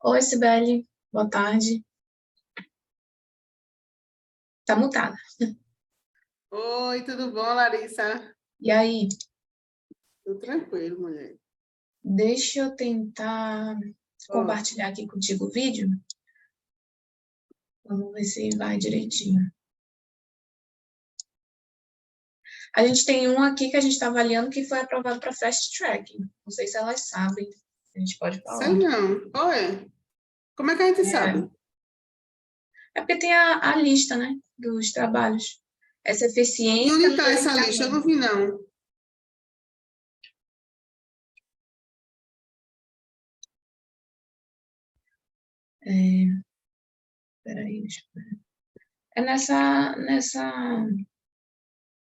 Oi, Sibeli. Boa tarde. Tá mutada. Oi, tudo bom, Larissa? E aí, Tudo tranquilo, mulher. deixa eu tentar Ó, compartilhar aqui contigo o vídeo. Vamos ver se vai direitinho. A gente tem um aqui que a gente está avaliando que foi aprovado para Fast Track. Não sei se elas sabem. A gente pode sei falar. não. Oi, como é que a gente É, sabe? é porque tem a lista, né, dos trabalhos. Essa E eficiência onde no está essa lista? Eu não gerenciamento. vi, não. Peraí, deixa eu ver. É nessa.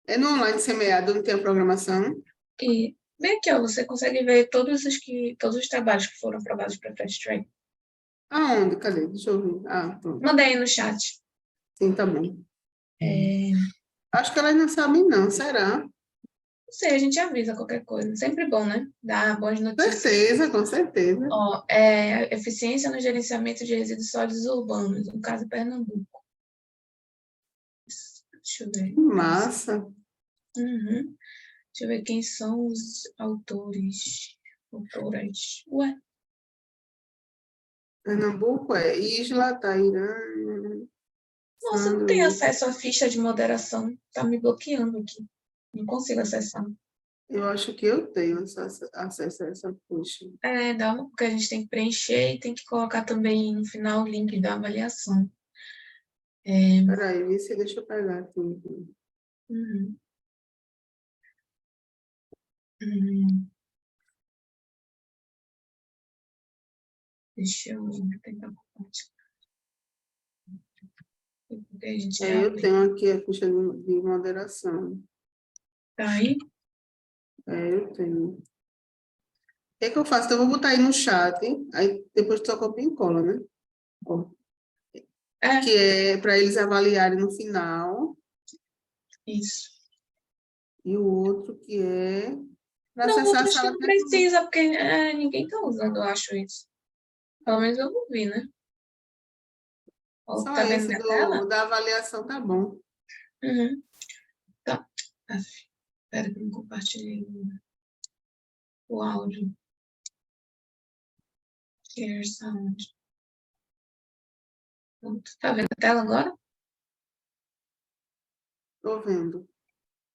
É no online semeado, não tem a programação? E bem aqui, ó, você consegue ver todos os trabalhos que foram aprovados para Fast Track. Aonde? Cadê? Deixa eu ver. Ah, pronto. Mandei aí no chat. Sim, tá bom. Não Acho que elas não sabem, não. Será? sei, a gente avisa qualquer coisa. Sempre bom, né? Dar boas notícias. Certeza, com certeza. Ó, eficiência no gerenciamento de resíduos sólidos urbanos, no caso Pernambuco. Deixa eu ver. Massa. Uhum. Deixa eu ver quem são os autores. Autoras. Ué, Pernambuco é Isla, Tairã, nossa, eu não tenho Sandro. acesso à ficha de moderação. Tá me bloqueando aqui. Não consigo acessar. Eu acho que eu tenho acesso a essa puxa. Porque a gente tem que preencher e tem que colocar também no final o link da avaliação. Peraí, vê se deixa eu pegar aqui. Uhum. Uhum. Deixa eu tentar compartilhar. Porque a gente já Eu abriu. tenho aqui a ficha de moderação. Tá aí? Eu tenho. O que é que eu faço? Então, eu vou botar aí no chat, aí depois tu só copia e cola, né? Ó, É, que é para eles avaliarem no final, isso. e o outro que é para Não, acessar a outras que sala não de aula. precisa, porque ninguém tá usando, eu acho isso. Pelo menos eu não vi, né? Ó, Só tá vendo esse minha tela? da avaliação tá bom. Uhum. Tá. Espera que eu não compartilhei o áudio. Share sound. Pronto. Tá vendo a tela agora? Estou vendo.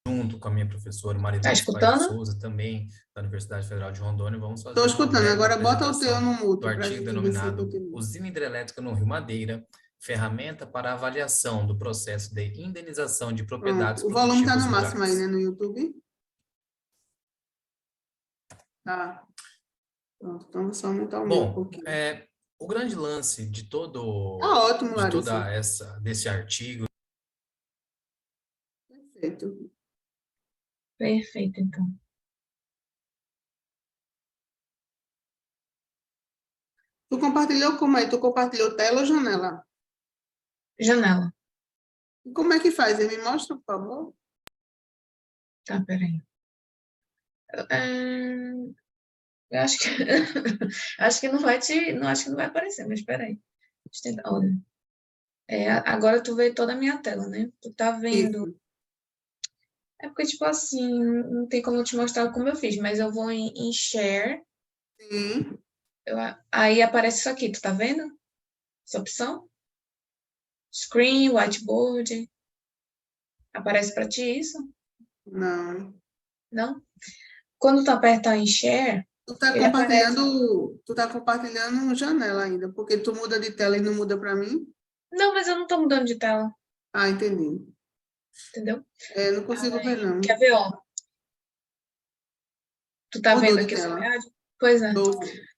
Junto com a minha professora Tá Mariluz Paes de escutando? Souza, também da Universidade Federal de Rondônia, vamos Estou fazer uma escutando. breve Agora bota o teu no apresentação do mudo para a artigo gente ver se denominado continua. Usina Hidrelétrica no Rio Madeira, ferramenta para avaliação do processo de indenização de Pronto. propriedades O volume está produtivas no máximo aí, né, rurais. no YouTube? Tá. Pronto. Então, vou só aumentar o meu um Bom, pouquinho. o grande lance de Tá ótimo, Larissa. desse artigo. Perfeito. Perfeito, então. Tu compartilhou como é? Tu compartilhou tela ou janela? Janela. E como é que faz? Me mostra, por favor. Tá, peraí. Eu acho que acho que não acho que não vai aparecer, mas peraí. Deixa eu tentar. Olha. Agora tu vê toda a minha tela, né? Tu tá vendo. Isso. É porque, tipo assim, não tem como eu te mostrar como eu fiz, mas eu vou em share. Sim. Aí aparece isso aqui, tu tá vendo? Essa opção? Screen, whiteboard. Aparece pra ti isso? Não. Não? Quando tu aperta em share, ele aparece. Tu tá compartilhando janela ainda, porque tu muda de tela e não muda para mim? Não, mas eu não tô mudando de tela, Ah, entendi. entendeu? Não consigo ver, Aí, não. quer ver, ó? Tu tá Mudou vendo de aqui o seu tela. IAD? Pois é. Tô vendo.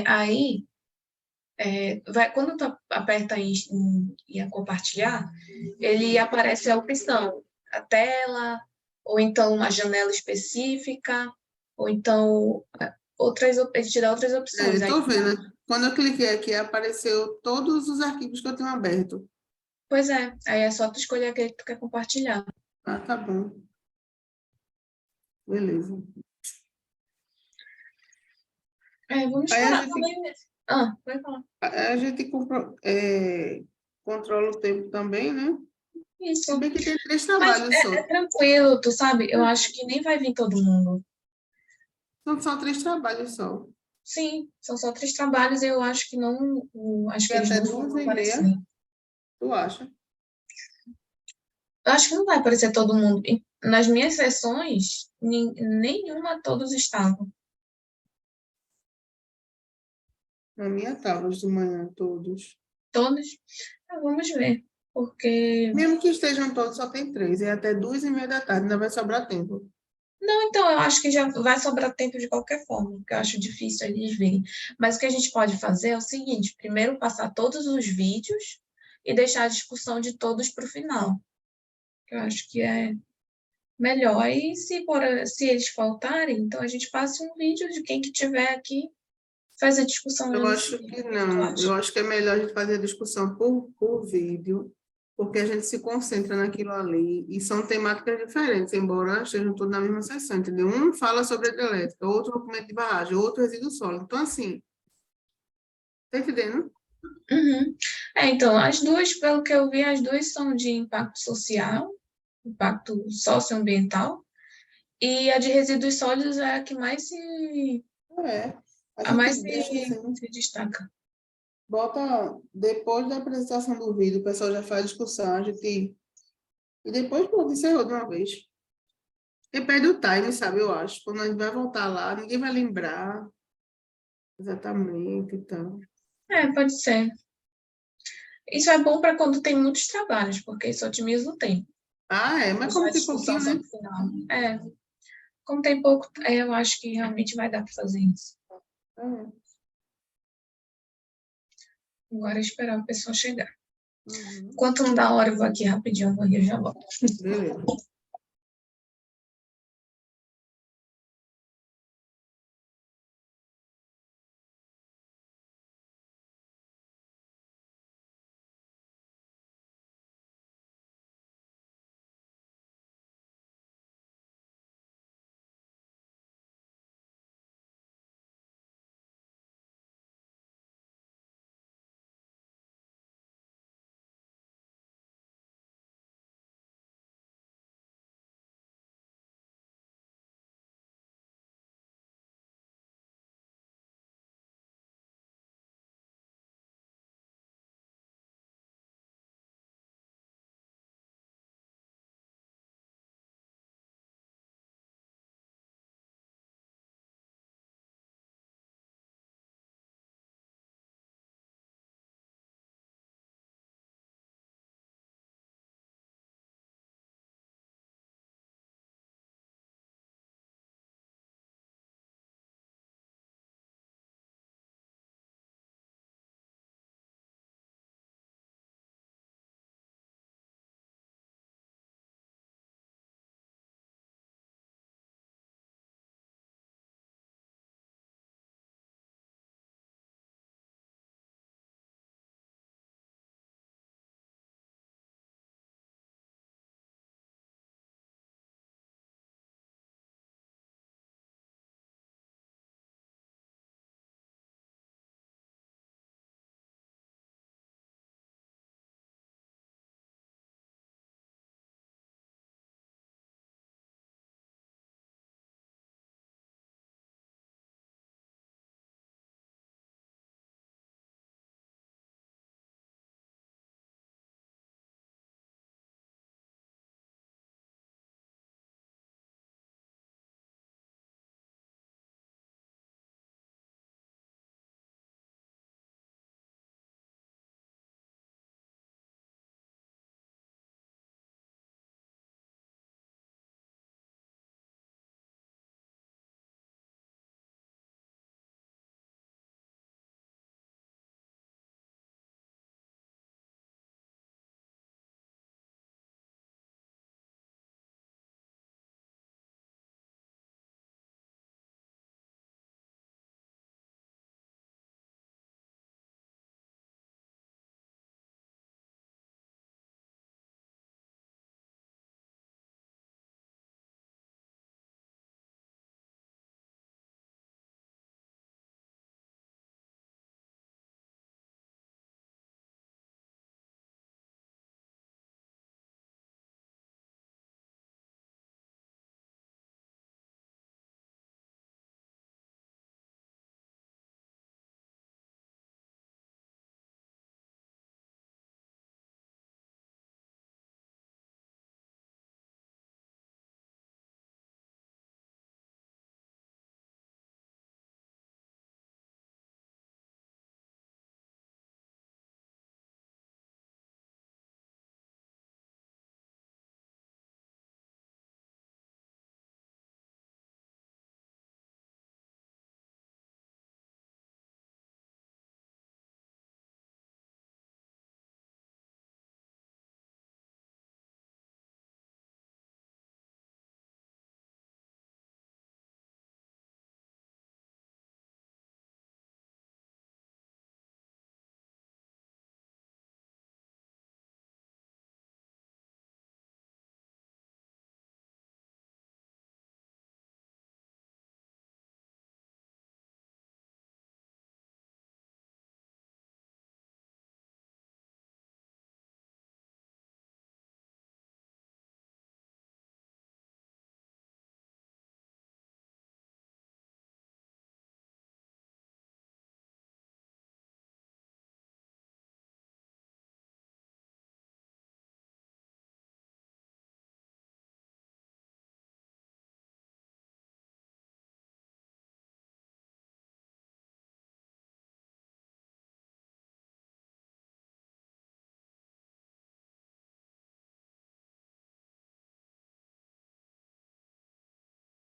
Aí, quando tu aperta em compartilhar, ele aparece a opção, a tela, ou então uma janela específica, ou então ele te dá outras opções. Aí, Tô vendo. Quando eu cliquei aqui, apareceu todos os arquivos que eu tenho aberto. pois é, aí é só tu escolher aquele que tu quer compartilhar. Ah, tá bom. Beleza. Vamos Aí a esperar gente, também. Vai falar. a gente controla o tempo também, né? Se Isso. bem que tem 3 Mas trabalhos só. é tranquilo, tu sabe? Eu acho que nem vai vir todo mundo. São só 3 trabalhos só. Sim, são só 3 trabalhos e eu acho que não, acho E que eles até não vão 2h30, aparecer. tu acha? Eu acho que não vai aparecer todo mundo. Nas minhas sessões, nenhuma todos estavam. Na minha tava de manhã, todos. Todos? Vamos ver. Porque. Mesmo que estejam todos, só tem 3. E até 2h30 da tarde ainda vai sobrar tempo. Não, então, eu acho que já vai sobrar tempo de qualquer forma, porque eu acho difícil eles virem. Mas o que a gente pode fazer é o seguinte: primeiro passar todos os vídeos e deixar a discussão de todos para o final. Eu acho que é melhor. E se eles faltarem, então a gente passa um vídeo de quem que tiver aqui, faz a discussão lá Eu no acho final. que O que tu não. acha? Eu acho que é melhor a gente fazer a discussão por vídeo, porque a gente se concentra naquilo ali. E são temáticas diferentes, embora estejam todos na mesma sessão, entendeu? Um fala sobre hidrelétrica, outro documento de barragem, outro resíduo sólido. Então, assim, tá entendendo? Uhum. Então, as duas, pelo que eu vi, as duas são de impacto social, impacto socioambiental, e a de resíduos sólidos é a que mais É. A a gente mais deixa assim, se destaca. bota depois da apresentação do vídeo, o pessoal já faz a discussão, a gente. E depois, pronto, encerrou de uma vez. Porque perde o time, sabe? Eu acho. Quando a gente vai voltar lá, ninguém vai lembrar exatamente e tal. Pode ser. Isso é bom para quando tem muitos trabalhos, porque isso otimiza o tempo. Ah, é, mas Deixar a como tem discussão pouquinho, só né? no final. Como tem pouco, eu acho que realmente vai dar para fazer isso. É. Agora é esperar a pessoa chegar. Uhum. Enquanto não dá hora, eu vou aqui rapidinho, eu vou rir, eu já volto. Beleza.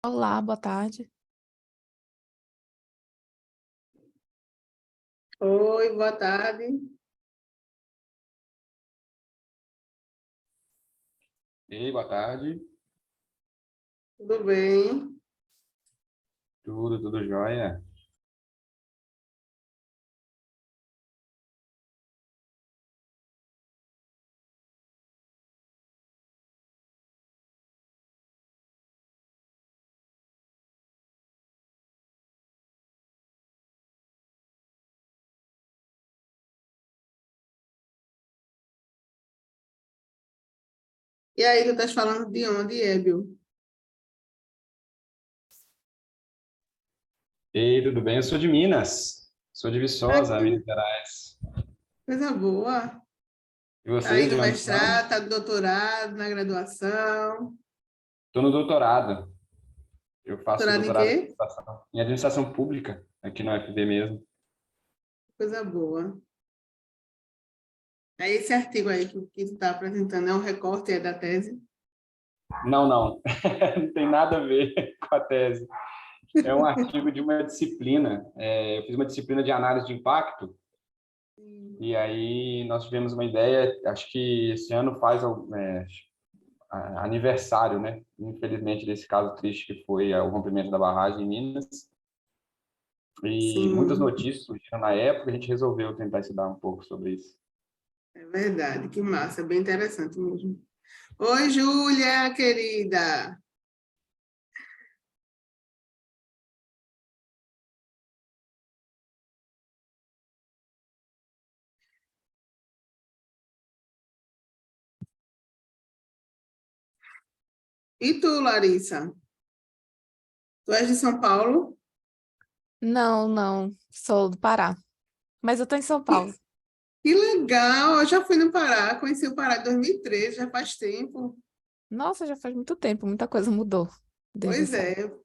Olá, boa tarde. Oi, boa tarde. Ei, boa tarde. Tudo bem? Tudo jóia? E aí, tu estás falando de onde, Ébio? Ei, tudo bem? Eu sou de Minas. Sou de Ah, Viçosa, Minas que Gerais. coisa boa. E Tá aí vocês, no de onde são? mestrado, tá no doutorado, na graduação. Estou no doutorado. Eu faço Doutorado em doutorado quê? em administração pública, aqui na UFV mesmo. Coisa boa. É esse artigo aí que tu está apresentando, é um recorte da tese? Não, não. Não tem nada a ver com a tese. É um artigo de uma disciplina. Eu fiz uma disciplina de análise de impacto. E aí nós tivemos uma ideia, acho que esse ano faz aniversário, né? Infelizmente, desse caso triste que foi o rompimento da barragem em Minas. E muitas Sim, notícias surgiram na época, a gente resolveu tentar estudar um pouco sobre isso. é verdade, que massa, bem interessante mesmo. Oi, Júlia, querida. E tu, Larissa? Tu és de São Paulo? Não, não, sou do Pará. Mas eu tô em São Paulo. Que legal! Eu já fui no Pará, conheci o Pará em 2013, já faz tempo. Nossa, já faz muito tempo, muita coisa mudou desde Pois essa época. é, eu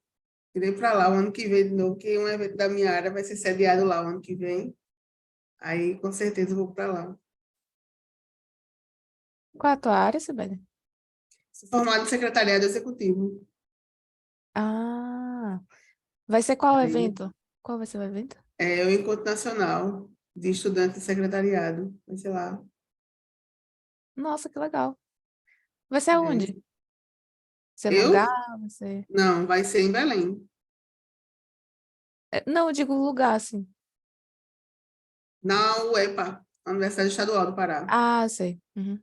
irei para lá o ano que vem de novo, que um evento da minha área vai ser sediado lá o ano que vem. Aí, com certeza, eu vou para lá. Qual é a tua área, Sibeli? Sou formada em secretariado executivo. Ah, vai ser qual Aí, evento? Qual vai ser o evento? é o Encontro Nacional de Estudantes de Secretariado. Vai ser lá. Nossa, que legal. Vai ser É. aonde? Vai ser no lugar? Eu? Vai ser... Não, vai ser em Belém. Não, eu digo lugar, assim. Na UEPA, Universidade Estadual do Pará. Ah, sei. Uhum.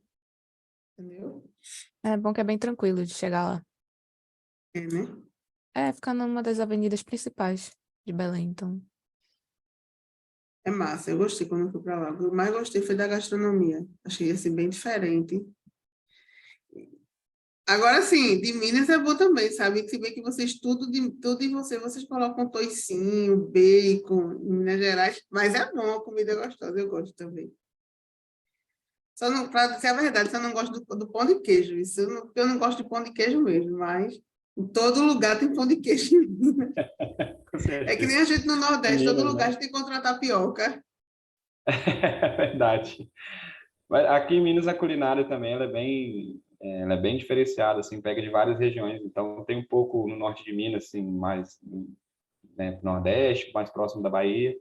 Entendeu? É bom que é bem tranquilo de chegar lá. É, né? É, fica numa das avenidas principais de Belém, então. É massa, eu gostei quando eu fui para lá. O que eu mais gostei foi da gastronomia. Achei assim bem diferente. Agora sim, de Minas é bom também, sabe? Se bem que vocês tudo em vocês colocam toicinho, bacon, em Minas Gerais, mas é bom, a comida é gostosa, eu gosto também. Só não, para dizer a verdade, só não gosto do pão de queijo. Isso eu não gosto de pão de queijo mesmo, mas em todo lugar tem pão de queijo. Com É que nem certeza. a gente no Nordeste, todo Minas, lugar a né? gente encontra tapioca. É verdade. Mas aqui em Minas a culinária também ela é bem diferenciada, assim, pega de várias regiões. Então tem um pouco no norte de Minas, assim, mais, né, nordeste, mais próximo da Bahia.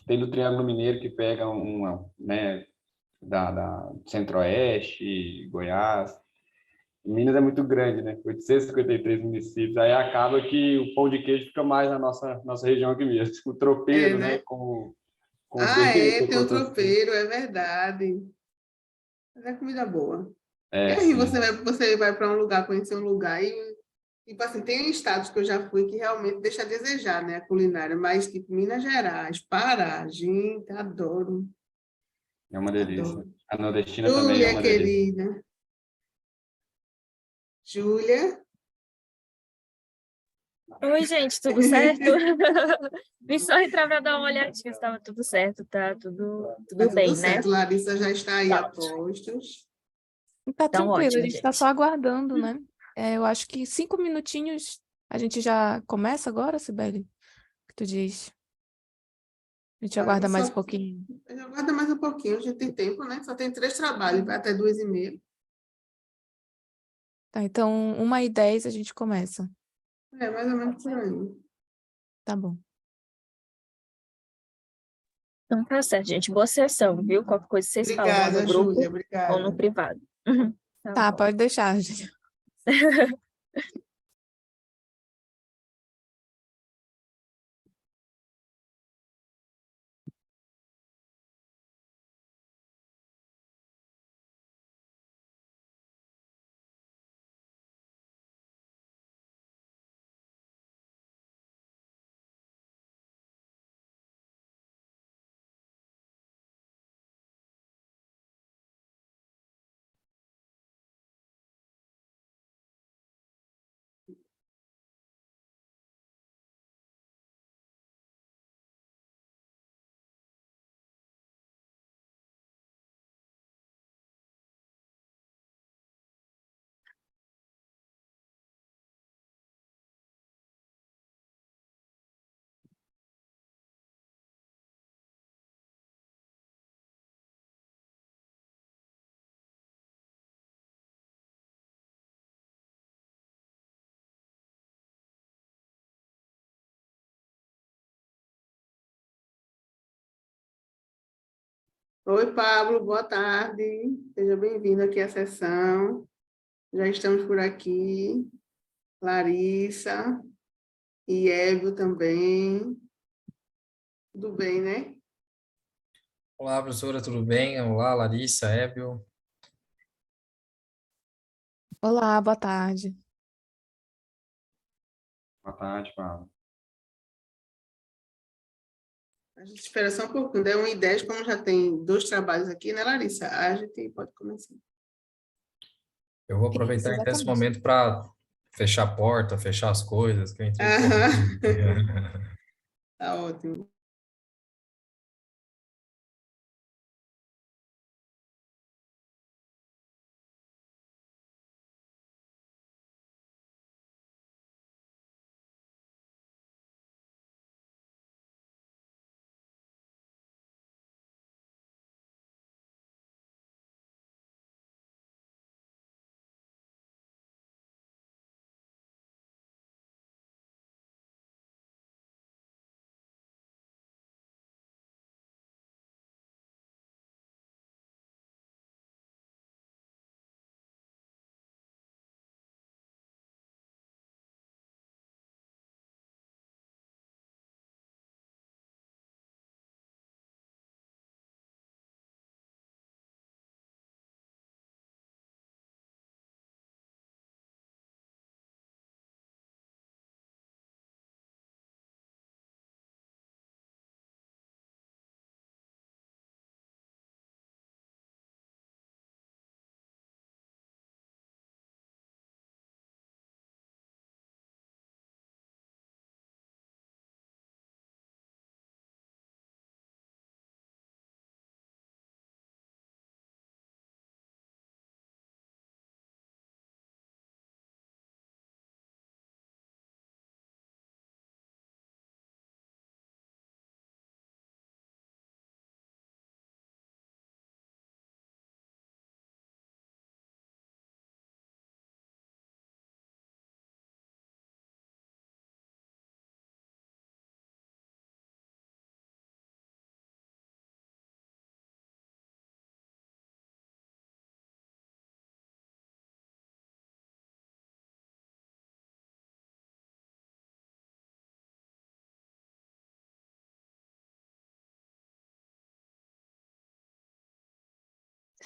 Tem do Triângulo Mineiro que pega né, da Centro-Oeste, Goiás. Minas é muito grande, né? 853 municípios. Aí acaba que o pão de queijo fica mais na nossa região aqui mesmo. O É, tropeiro, né? né? Com Ah, é, bacon, tem o com tocinho. tropeiro, é verdade. Mas é comida boa. E É, aí sim. você vai para um lugar, conhecer um lugar e, tipo assim, tem estados que eu já fui que realmente deixa a desejar, né, a culinária, mas tipo Minas Gerais, Pará, gente, adoro, É uma delícia. adoro. A nordestina também é Júlia, uma delícia. querida. Júlia, Oi, gente, tudo certo? Vim só entrar para dar uma olhadinha se estava tudo certo, tá tá tudo tudo bem, né? certo. Larissa já está aí a Tá, postos. Tá então, tranquilo, a ótimo, gente tá só gente. aguardando, né? Eu acho que 5 minutinhos a gente já começa agora, Sibeli? O que tu diz? A gente Tá, aguarda mais um só, pouquinho. aguarda mais um pouquinho, a gente tem tempo, né? Só tem 3 trabalhos, vai até 2h30. Tá, então 1h10 a gente começa. É, mais ou menos por aí. Tá bom. Então tá certo, gente. Boa sessão, viu? Qualquer coisa vocês falam lá no Obrigada, grupo Júlia, ou no obrigada. privado. Tá Tá, bom. pode deixar, gente. Oi, Pablo, boa tarde. Seja bem-vindo aqui à sessão. Já estamos por aqui. Larissa e Hélio também. Tudo bem, né? Olá, professora, tudo bem? Olá, Larissa, Hébio. Olá, boa tarde. Boa tarde, Pablo. A gente espera só um pouquinho. Deu 1h10, como já tem 2 trabalhos aqui, né, Larissa? A gente pode começar. Eu vou Isso, aproveitar então esse exatamente. momento para fechar a porta, fechar as coisas, que eu entrei Aham. correndo aqui. Tá ótimo.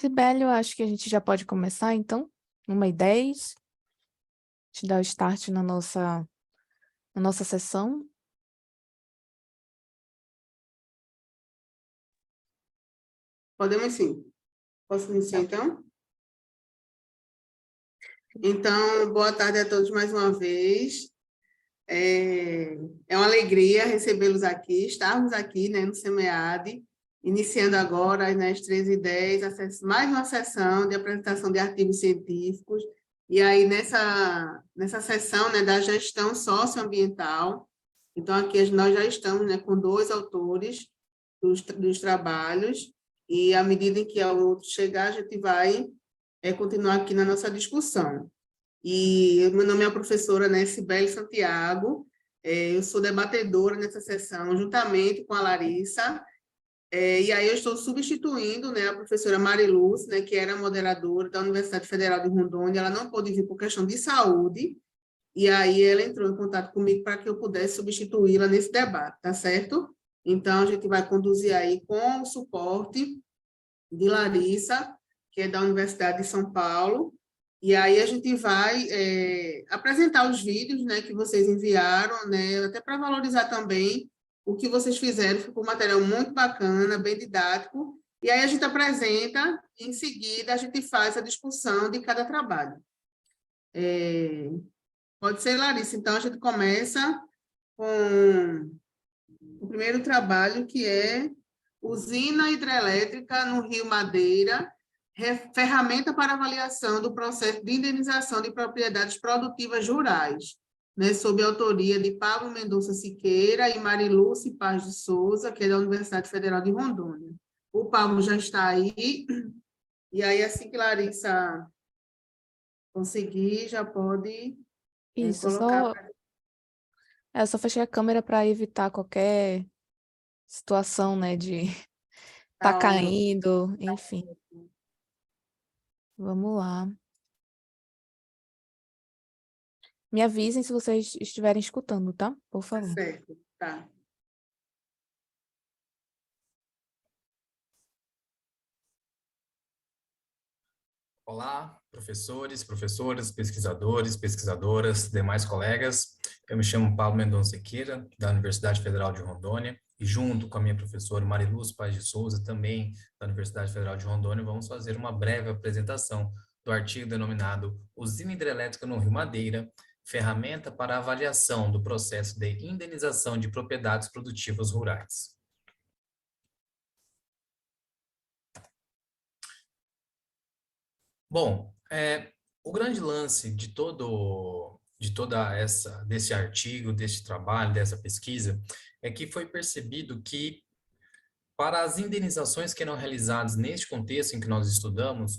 Sibeli, eu acho que a gente já pode começar, então. 1h10. Te dar o start na nossa sessão. Podemos sim. Posso iniciar, Tá. então? Então, boa tarde a todos mais uma vez. É uma alegria recebê-los aqui, estarmos aqui, né, no SEMEAD, iniciando agora, às 13h10, mais uma sessão de apresentação de artigos científicos, e aí nessa sessão, né, da gestão socioambiental. Então, aqui nós já estamos, né, com 2 autores dos trabalhos, e à medida em que o outro chegar, a gente vai continuar aqui na nossa discussão. E meu nome é a professora, né, Cibele Santiago. Eu sou debatedora nessa sessão, juntamente com a Larissa. E aí eu estou substituindo, né, a professora Mariluz, né, que era moderadora da Universidade Federal de Rondônia. Ela não pôde vir por questão de saúde, e aí ela entrou em contato comigo para que eu pudesse substituí-la nesse debate, tá certo? Então, a gente vai conduzir aí com o suporte de Larissa, que é da Universidade de São Paulo, e aí a gente vai apresentar os vídeos, né, que vocês enviaram, né, até para valorizar também o que vocês fizeram. Ficou um material muito bacana, bem didático, e aí a gente apresenta, e em seguida a gente faz a discussão de cada trabalho. Pode ser, Larissa. Então, a gente começa com o primeiro trabalho, que é Usina Hidrelétrica no Rio Madeira, ferramenta para avaliação do processo de indenização de propriedades produtivas rurais, né, sob a autoria de Pablo Mendonça Siqueira e Mariluce Paz de Souza, que é da Universidade Federal de Rondônia. O Pablo já está aí, e aí, assim que Larissa conseguir, já pode Isso, colocar. eu só fechei a câmera para evitar qualquer situação, né, de tá caindo, enfim. Vamos lá. Me avisem se vocês estiverem escutando, tá? Por favor. Certo, tá. Olá, professores, professoras, pesquisadores, pesquisadoras, demais colegas. Eu me chamo Pablo Mendonça Siqueira, da Universidade Federal de Rondônia, e junto com a minha professora Mariluz Paz de Souza, também da Universidade Federal de Rondônia, vamos fazer uma breve apresentação do artigo denominado Usina Hidrelétrica no Rio Madeira, ferramenta para avaliação do processo de indenização de propriedades produtivas rurais. Bom, o grande lance desse artigo, desse trabalho, dessa pesquisa, é que foi percebido que, para as indenizações que eram realizadas neste contexto em que nós estudamos,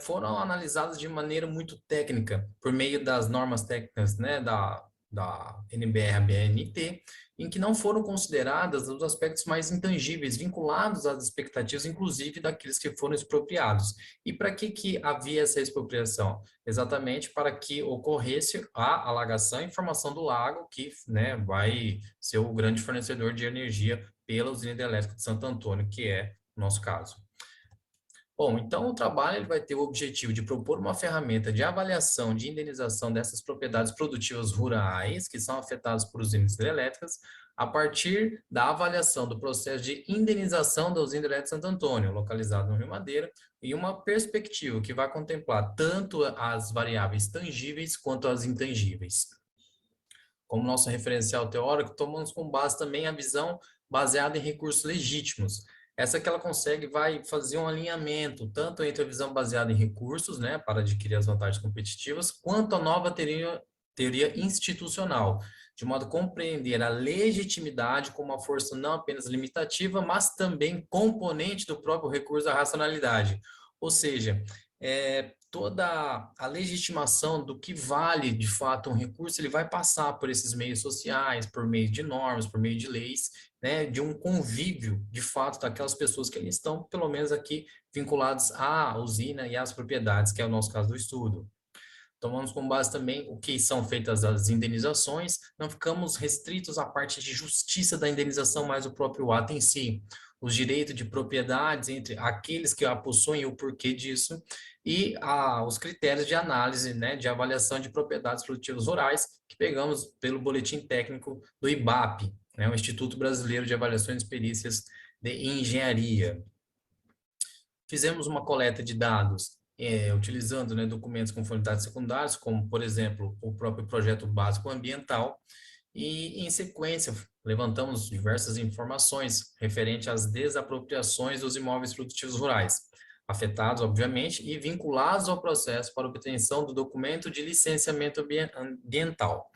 foram analisadas de maneira muito técnica, por meio das normas técnicas, né, da NBR-ABNT, em que não foram consideradas os aspectos mais intangíveis, vinculados às expectativas, inclusive daqueles que foram expropriados. E para que havia essa expropriação? Exatamente para que ocorresse a alagação e formação do lago, que, né, vai ser o grande fornecedor de energia pela usina hidrelétrica de Santo Antônio, que é o nosso caso. Bom, então o trabalho ele vai ter o objetivo de propor uma ferramenta de avaliação de indenização dessas propriedades produtivas rurais que são afetadas por usinas hidrelétricas, a partir da avaliação do processo de indenização da usina hidrelétrica de Santo Antônio, localizado no Rio Madeira, e uma perspectiva que vai contemplar tanto as variáveis tangíveis quanto as intangíveis. Como nosso referencial teórico, tomamos com base também a visão baseada em recursos legítimos. Essa que ela consegue vai fazer um alinhamento tanto entre a visão baseada em recursos, né, para adquirir as vantagens competitivas, quanto a nova teoria institucional, de modo a compreender a legitimidade como uma força não apenas limitativa, mas também componente do próprio recurso à racionalidade. Ou seja, toda a legitimação do que vale, de fato, um recurso, ele vai passar por esses meios sociais, por meio de normas, por meio de leis, né, de um convívio, de fato, daquelas pessoas que estão, pelo menos aqui, vinculadas à usina e às propriedades, que é o nosso caso do estudo. Tomamos como base também o que são feitas as indenizações, não ficamos restritos à parte de justiça da indenização, mas o próprio ato em si, os direitos de propriedades entre aqueles que a possuem e o porquê disso, e os critérios de análise, né, de avaliação de propriedades produtivas rurais, que pegamos pelo boletim técnico do IBAP, né, o Instituto Brasileiro de Avaliações e Perícias de Engenharia. Fizemos uma coleta de dados utilizando, né, documentos com finalidades secundárias, como, por exemplo, o próprio projeto básico ambiental, e, em sequência, levantamos diversas informações referentes às desapropriações dos imóveis produtivos rurais, afetados, obviamente, e vinculados ao processo para obtenção do documento de licenciamento ambiental.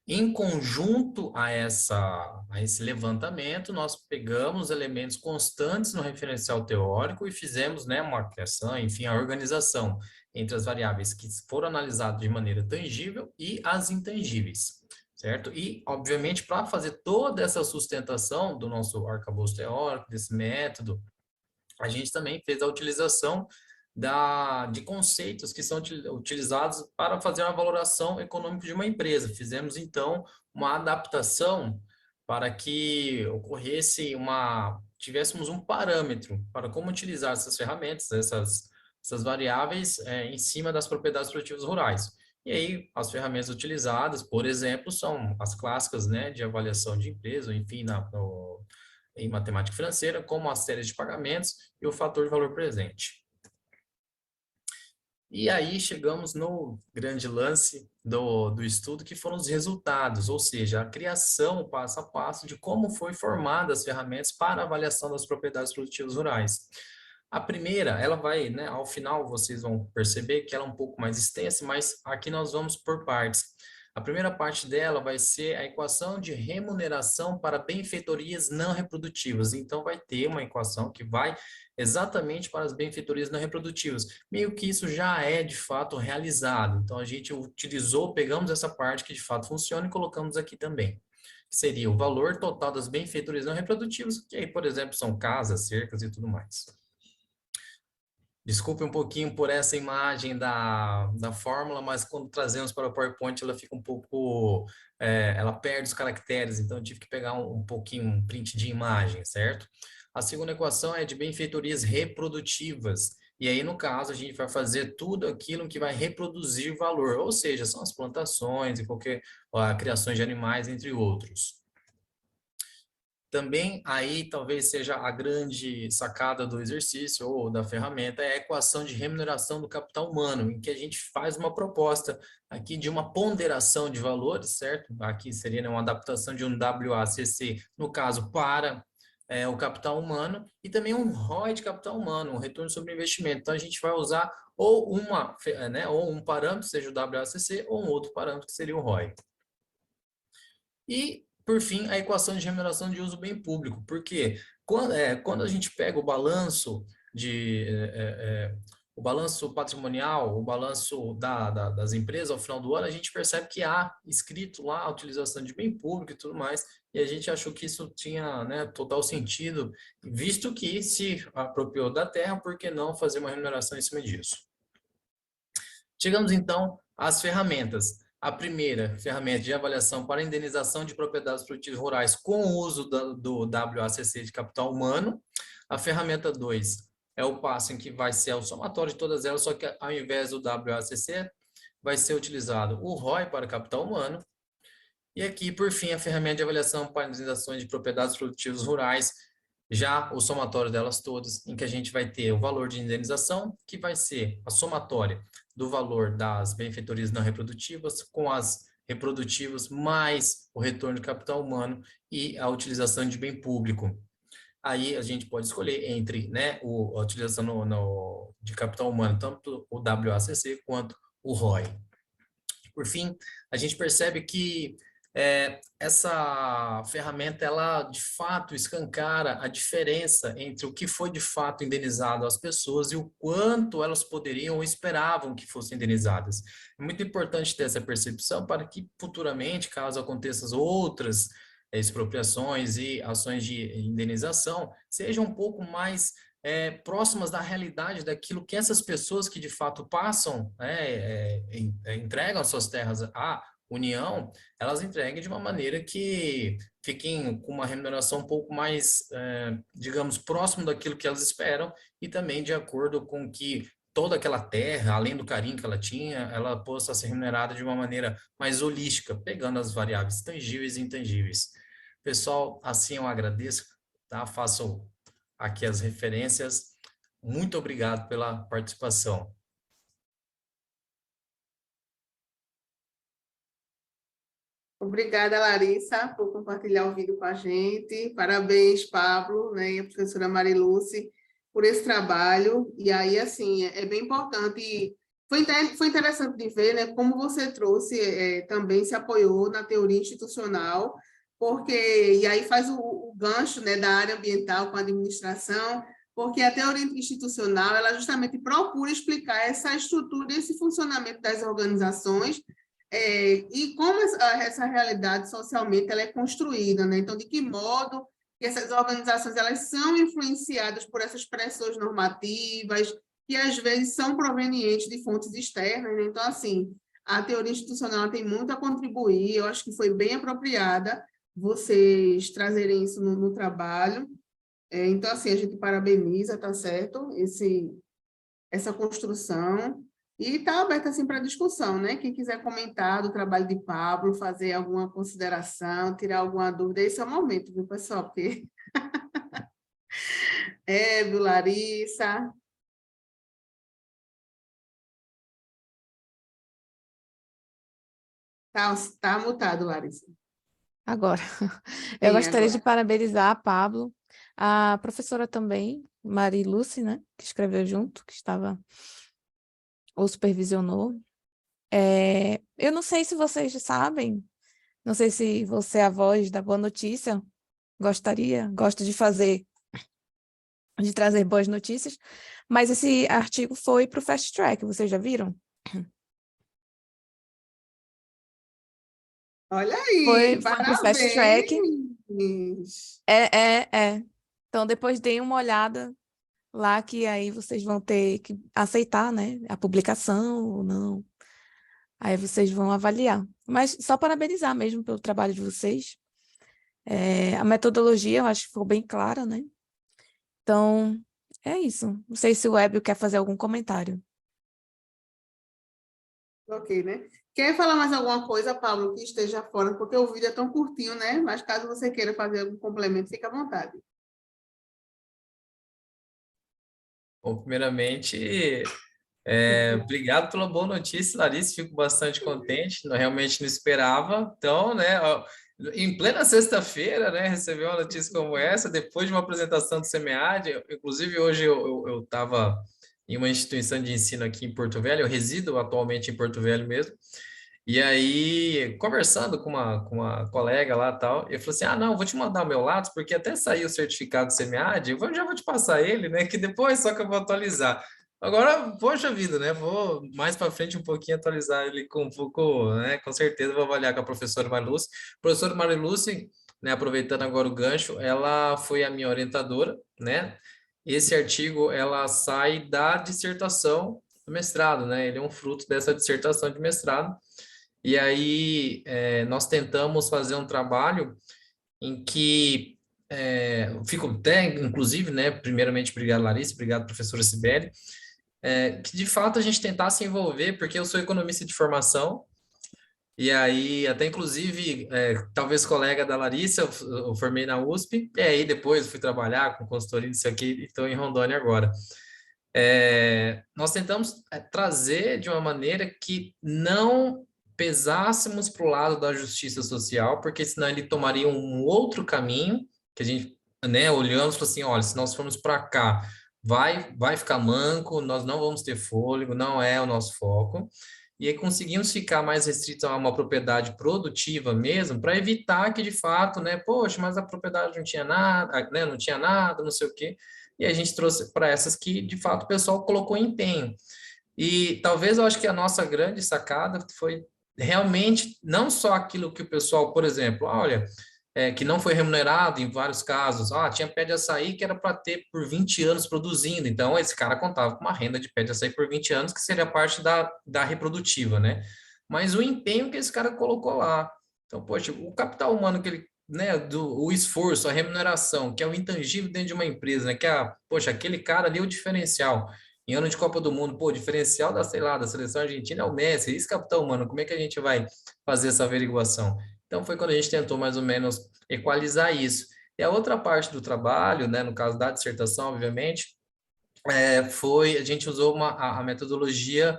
Em conjunto a esse levantamento, nós pegamos elementos constantes no referencial teórico e fizemos, né, uma criação, enfim, a organização entre as variáveis que foram analisadas de maneira tangível e as intangíveis, certo? E, obviamente, para fazer toda essa sustentação do nosso arcabouço teórico, desse método, a gente também fez a utilização de conceitos que são utilizados para fazer uma valoração econômica de uma empresa. Fizemos, então, uma adaptação para que tivéssemos um parâmetro para como utilizar essas ferramentas, essas variáveis em cima das propriedades produtivas rurais. E aí, as ferramentas utilizadas, por exemplo, são as clássicas, né, de avaliação de empresa, enfim, em matemática financeira, como as séries de pagamentos e o fator de valor presente. E aí chegamos no grande lance do estudo, que foram os resultados, ou seja, a criação passo a passo de como foi formada as ferramentas para avaliação das propriedades produtivas rurais. A primeira, ela vai, né, ao final vocês vão perceber que ela é um pouco mais extensa, mas aqui nós vamos por partes. A primeira parte dela vai ser a equação de remuneração para benfeitorias não reprodutivas. Então, vai ter uma equação que vai exatamente para as benfeitorias não reprodutivas. Meio que isso já é, de fato, realizado. Então, a gente pegamos essa parte que, de fato, funciona e colocamos aqui também. Seria o valor total das benfeitorias não reprodutivas, que aí, por exemplo, são casas, cercas e tudo mais. Desculpe um pouquinho por essa imagem da fórmula, mas quando trazemos para o PowerPoint, ela fica um pouco... ela perde os caracteres, então eu tive que pegar um pouquinho, um print de imagem, certo? A segunda equação é de benfeitorias reprodutivas. E aí, no caso, a gente vai fazer tudo aquilo que vai reproduzir valor, ou seja, são as plantações e criações de animais, entre outros. Também aí talvez seja a grande sacada do exercício ou da ferramenta, é a equação de remuneração do capital humano, em que a gente faz uma proposta aqui de uma ponderação de valores, certo? Aqui seria, né, uma adaptação de um WACC, no caso, para o capital humano, e também um ROI de capital humano, um retorno sobre investimento. Então, a gente vai usar ou ou um parâmetro, seja o WACC, ou um outro parâmetro, que seria o ROI. E, por fim, a equação de remuneração de uso bem público, porque quando a gente pega o balanço o balanço patrimonial, o balanço das empresas ao final do ano, a gente percebe que há escrito lá a utilização de bem público e tudo mais, e a gente achou que isso tinha, né, total sentido, visto que se apropriou da terra, por que não fazer uma remuneração em cima disso? Chegamos, então, às ferramentas. A primeira ferramenta de avaliação para indenização de propriedades produtivas rurais com o uso do WACC de capital humano. A ferramenta 2 é o passo em que vai ser o somatório de todas elas, só que ao invés do WACC, vai ser utilizado o ROI para capital humano. E aqui, por fim, a ferramenta de avaliação para indenizações de propriedades produtivas rurais, já o somatório delas todas, em que a gente vai ter o valor de indenização, que vai ser a somatória do valor das benfeitorias não reprodutivas com as reprodutivas, mais o retorno de capital humano e a utilização de bem público. Aí a gente pode escolher entre, né, a utilização de capital humano, tanto o WACC quanto o ROI. Por fim, a gente percebe que essa ferramenta, ela de fato escancara a diferença entre o que foi de fato indenizado às pessoas e o quanto elas poderiam ou esperavam que fossem indenizadas. É muito importante ter essa percepção para que futuramente, caso aconteçam outras expropriações e ações de indenização, sejam um pouco mais próximas da realidade daquilo que essas pessoas que de fato passam, entregam suas terras à União, elas entreguem de uma maneira que fiquem com uma remuneração um pouco mais, digamos, próximo daquilo que elas esperam e também de acordo com que toda aquela terra, além do carinho que ela tinha, ela possa ser remunerada de uma maneira mais holística, pegando as variáveis tangíveis e intangíveis. Pessoal, assim eu agradeço, tá? Faço aqui as referências. Muito obrigado pela participação. Obrigada, Larissa, por compartilhar o vídeo com a gente. Parabéns, Pablo, né, e a professora Mariluce, por esse trabalho. E aí, assim, é bem importante Foi interessante de ver, né, como você trouxe, também se apoiou na teoria institucional, porque, e aí faz o gancho, né, da área ambiental com a administração, porque a teoria institucional, ela justamente procura explicar essa estrutura, esse funcionamento das organizações, e como essa realidade socialmente ela é construída, né? Então, de que modo que essas organizações elas são influenciadas por essas pressões normativas, que às vezes são provenientes de fontes externas, né? Então, assim, a teoria institucional tem muito a contribuir, eu acho que foi bem apropriada vocês trazerem isso no trabalho. Então, assim, a gente parabeniza, tá certo? Essa construção. E está aberta, assim, para discussão, né? Quem quiser comentar do trabalho de Pablo, fazer alguma consideração, tirar alguma dúvida, esse é o momento, viu, pessoal? Porque... viu, Larissa? Tá mutado, Larissa. Agora, eu Sim, gostaria de agora. parabenizar a Pablo, a professora também, Mariluce, né, que escreveu junto, que estava ou supervisionou. Eu não sei se vocês sabem, não sei se você é a voz da boa notícia, gosta de trazer boas notícias, mas esse artigo foi para o Fast Track, vocês já viram? Olha aí, Foi para o Fast Track. parabéns! Então, depois deem uma olhada lá, que aí vocês vão ter que aceitar, né, a publicação ou não. Aí vocês vão avaliar. Mas só parabenizar mesmo pelo trabalho de vocês. A metodologia, eu acho que ficou bem clara, né? Então, é isso. Não sei se o Webio quer fazer algum comentário. Ok, né? Quer falar mais alguma coisa, Pablo, que esteja fora? Porque o vídeo é tão curtinho, né? Mas caso você queira fazer algum complemento, fique à vontade. Bom, primeiramente, obrigado pela boa notícia, Larissa. Fico bastante contente. Realmente não esperava. Então, né, ó, em plena sexta-feira, né, receber uma notícia como essa, depois de uma apresentação do SEMEAD. Inclusive, hoje eu estava em uma instituição de ensino aqui em Porto Velho. Eu resido atualmente em Porto Velho mesmo. E aí, conversando com uma colega lá e tal, eu falei assim: ah, não, vou te mandar o meu Lattes, porque até saiu o certificado do SEMEAD, já vou te passar ele, né? Que depois só que eu vou atualizar. Agora, poxa vida, né? Vou mais para frente um pouquinho atualizar ele com um pouco, né? Com certeza vou avaliar com a professora Mariluce. Professora Mariluce, né? Aproveitando agora o gancho, ela foi a minha orientadora, né? Esse artigo, ela sai da dissertação do mestrado, né? Ele é um fruto dessa dissertação de mestrado. E aí, nós tentamos fazer um trabalho em que, fico até, inclusive, né, primeiramente, obrigado, Larissa, obrigado, professora Sibeli, que de fato a gente tentasse envolver, porque eu sou economista de formação, e aí, até inclusive, talvez colega da Larissa, eu formei na USP, e aí depois fui trabalhar com consultoria, isso aqui, e estou em Rondônia agora. Nós tentamos trazer de uma maneira que não pesássemos para o lado da justiça social, porque senão ele tomaria um outro caminho, que a gente, né, olhamos e falou assim, olha, se nós formos para cá, vai ficar manco, nós não vamos ter fôlego, não é o nosso foco. E aí conseguimos ficar mais restritos a uma propriedade produtiva mesmo, para evitar que, de fato, né, poxa, mas a propriedade não tinha nada, né, não tinha nada, não sei o quê. E a gente trouxe para essas que, de fato, o pessoal colocou empenho. E talvez eu acho que a nossa grande sacada foi realmente não só aquilo que o pessoal, por exemplo, olha, que não foi remunerado em vários casos. Tinha pé de açaí que era para ter por 20 anos produzindo. Então, esse cara contava com uma renda de pé de açaí por 20 anos, que seria parte da reprodutiva, né? Mas o empenho que esse cara colocou lá. Então, poxa, o capital humano que ele, né, o esforço, a remuneração, que é o intangível dentro de uma empresa, né, que é, poxa, aquele cara ali é o diferencial. Em ano de Copa do Mundo, pô, o diferencial da, sei lá, da seleção argentina é o Messi, esse capital humano, como é que a gente vai fazer essa averiguação? Então, foi quando a gente tentou mais ou menos equalizar isso. E a outra parte do trabalho, né, no caso da dissertação, obviamente, a gente usou a metodologia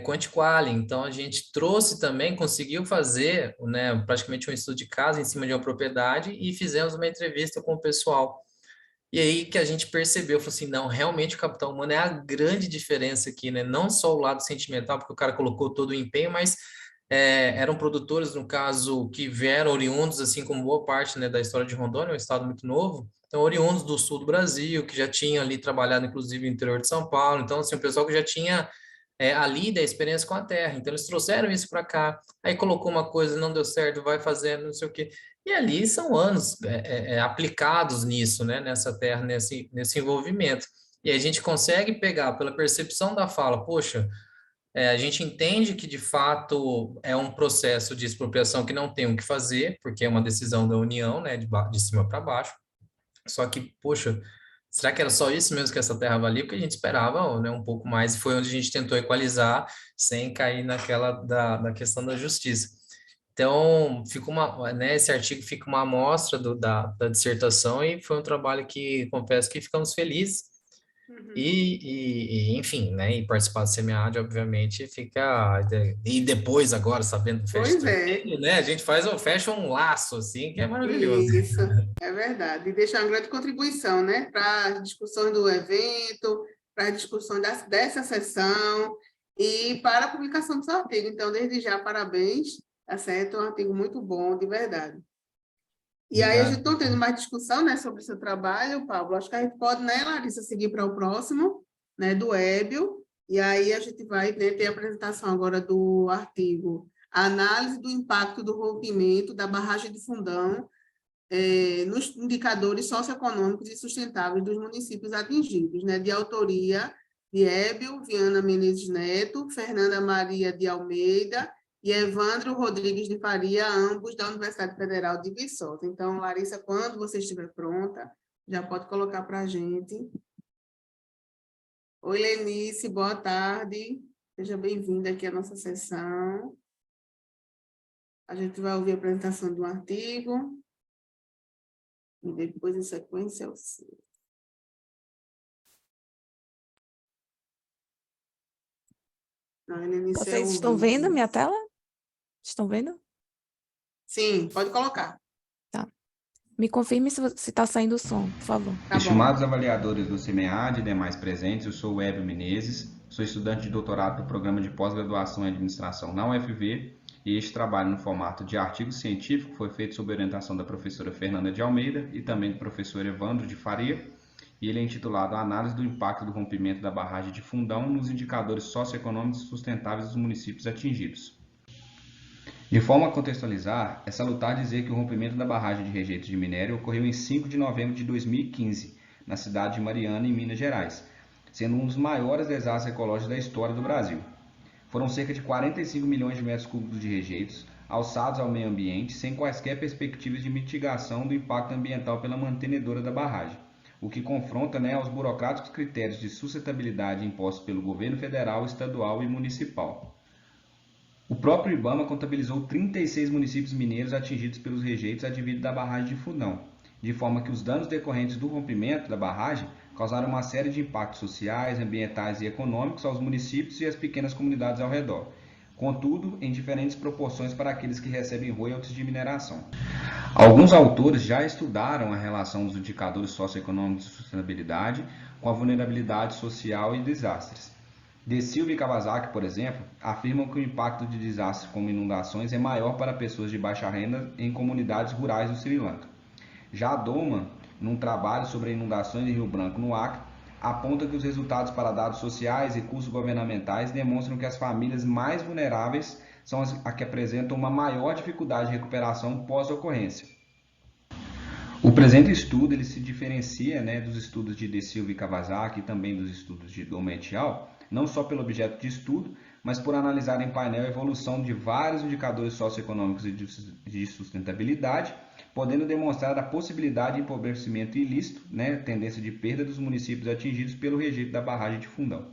Quanti-Quali. Então, a gente trouxe também, conseguiu fazer, né, praticamente um estudo de caso em cima de uma propriedade e fizemos uma entrevista com o pessoal. E aí que a gente percebeu, falou assim, não, realmente o capital humano é a grande diferença aqui, né? Não só o lado sentimental, porque o cara colocou todo o empenho, mas eram produtores, no caso, que vieram oriundos, assim como boa parte, né, da história de Rondônia, um estado muito novo, então oriundos do sul do Brasil, que já tinham ali trabalhado, inclusive, no interior de São Paulo, então, assim, o pessoal que já tinha ali da experiência com a terra, então eles trouxeram isso para cá, aí colocou uma coisa, não deu certo, vai fazendo, não sei o quê, e ali são anos aplicados nisso, né, nessa terra, nesse envolvimento. E a gente consegue pegar pela percepção da fala, poxa, a gente entende que de fato é um processo de expropriação que não tem o que fazer, porque é uma decisão da União, né, de cima para baixo. Só que, poxa, será que era só isso mesmo que essa terra valia? Porque a gente esperava, né, um pouco mais, e foi onde a gente tentou equalizar sem cair naquela da questão da justiça. Então, fica né, esse artigo fica uma amostra da dissertação e foi um trabalho que, confesso que ficamos felizes. Enfim, né, e participar do SEMEAD, obviamente, fica... E depois, agora, sabendo do Pois Fast é, Track, né, a gente fecha um laço, assim, que é maravilhoso. isso, é verdade. E deixar uma grande contribuição, né, para as discussões do evento, para a discussão dessa sessão e para a publicação do seu artigo. Então, desde já, parabéns, tá certo? É um artigo muito bom, de verdade. E aí, a gente está tendo mais discussão, né, sobre o seu trabalho, Pablo. Acho que a gente pode, né, Larissa, seguir para o próximo, né, do Hébio. E aí, a gente vai, né, ter a apresentação agora do artigo Análise do impacto do rompimento da barragem de Fundão nos indicadores socioeconômicos e sustentáveis dos municípios atingidos, né, de autoria de Hébio Viana Menezes Neto, Fernanda Maria de Almeida e Evandro Rodrigues de Faria, ambos da Universidade Federal de Viçosa. Então, Larissa, quando você estiver pronta, já pode colocar para a gente. Oi, Lenice, boa tarde. Seja bem-vinda aqui à nossa sessão. A gente vai ouvir a apresentação do artigo e depois, em sequência, o seu. Não, Lenice, Vocês estão vendo a minha tela? Estão vendo? Sim, pode colocar. Tá. Me confirme se está saindo o som, por favor. Tá Estimados avaliadores do SEMEAD e demais presentes, eu sou o Hébio Menezes, sou estudante de doutorado do Programa de Pós-Graduação em Administração na UFV, e este trabalho no formato de artigo científico foi feito sob orientação da professora Fernanda de Almeida e também do professor Evandro de Faria, e ele é intitulado Análise do impacto do rompimento da barragem de Fundão nos indicadores socioeconômicos sustentáveis dos municípios atingidos. De forma a contextualizar, é salutar dizer que o rompimento da barragem de rejeitos de minério ocorreu em 5 de novembro de 2015, na cidade de Mariana, em Minas Gerais, sendo um dos maiores desastres ecológicos da história do Brasil. Foram cerca de 45 milhões de metros cúbicos de rejeitos, alçados ao meio ambiente, sem quaisquer perspectivas de mitigação do impacto ambiental pela mantenedora da barragem, o que confronta, aos burocráticos critérios de sustentabilidade impostos pelo governo federal, estadual e municipal. O próprio IBAMA contabilizou 36 municípios mineiros atingidos pelos rejeitos advindos da barragem de Fundão, de forma que os danos decorrentes do rompimento da barragem causaram uma série de impactos sociais, ambientais e econômicos aos municípios e às pequenas comunidades ao redor, contudo, em diferentes proporções para aqueles que recebem royalties de mineração. Alguns autores já estudaram a relação dos indicadores socioeconômicos de sustentabilidade com a vulnerabilidade social e desastres. De Silva e Kawasaki, por exemplo, afirmam que o impacto de desastres como inundações é maior para pessoas de baixa renda em comunidades rurais do Sri Lanka. Já Doman, num trabalho sobre inundações de Rio Branco, no Acre, aponta que os resultados para dados sociais e custos governamentais demonstram que as famílias mais vulneráveis são as que apresentam uma maior dificuldade de recuperação pós-ocorrência. O presente estudo ele se diferencia dos estudos de De Silva e Kawasaki e também dos estudos de Doman et al., não só pelo objeto de estudo, mas por analisar em painel a evolução de vários indicadores socioeconômicos e de sustentabilidade, podendo demonstrar a possibilidade de empobrecimento ilícito, tendência de perda dos municípios atingidos pelo rejeito da barragem de Fundão.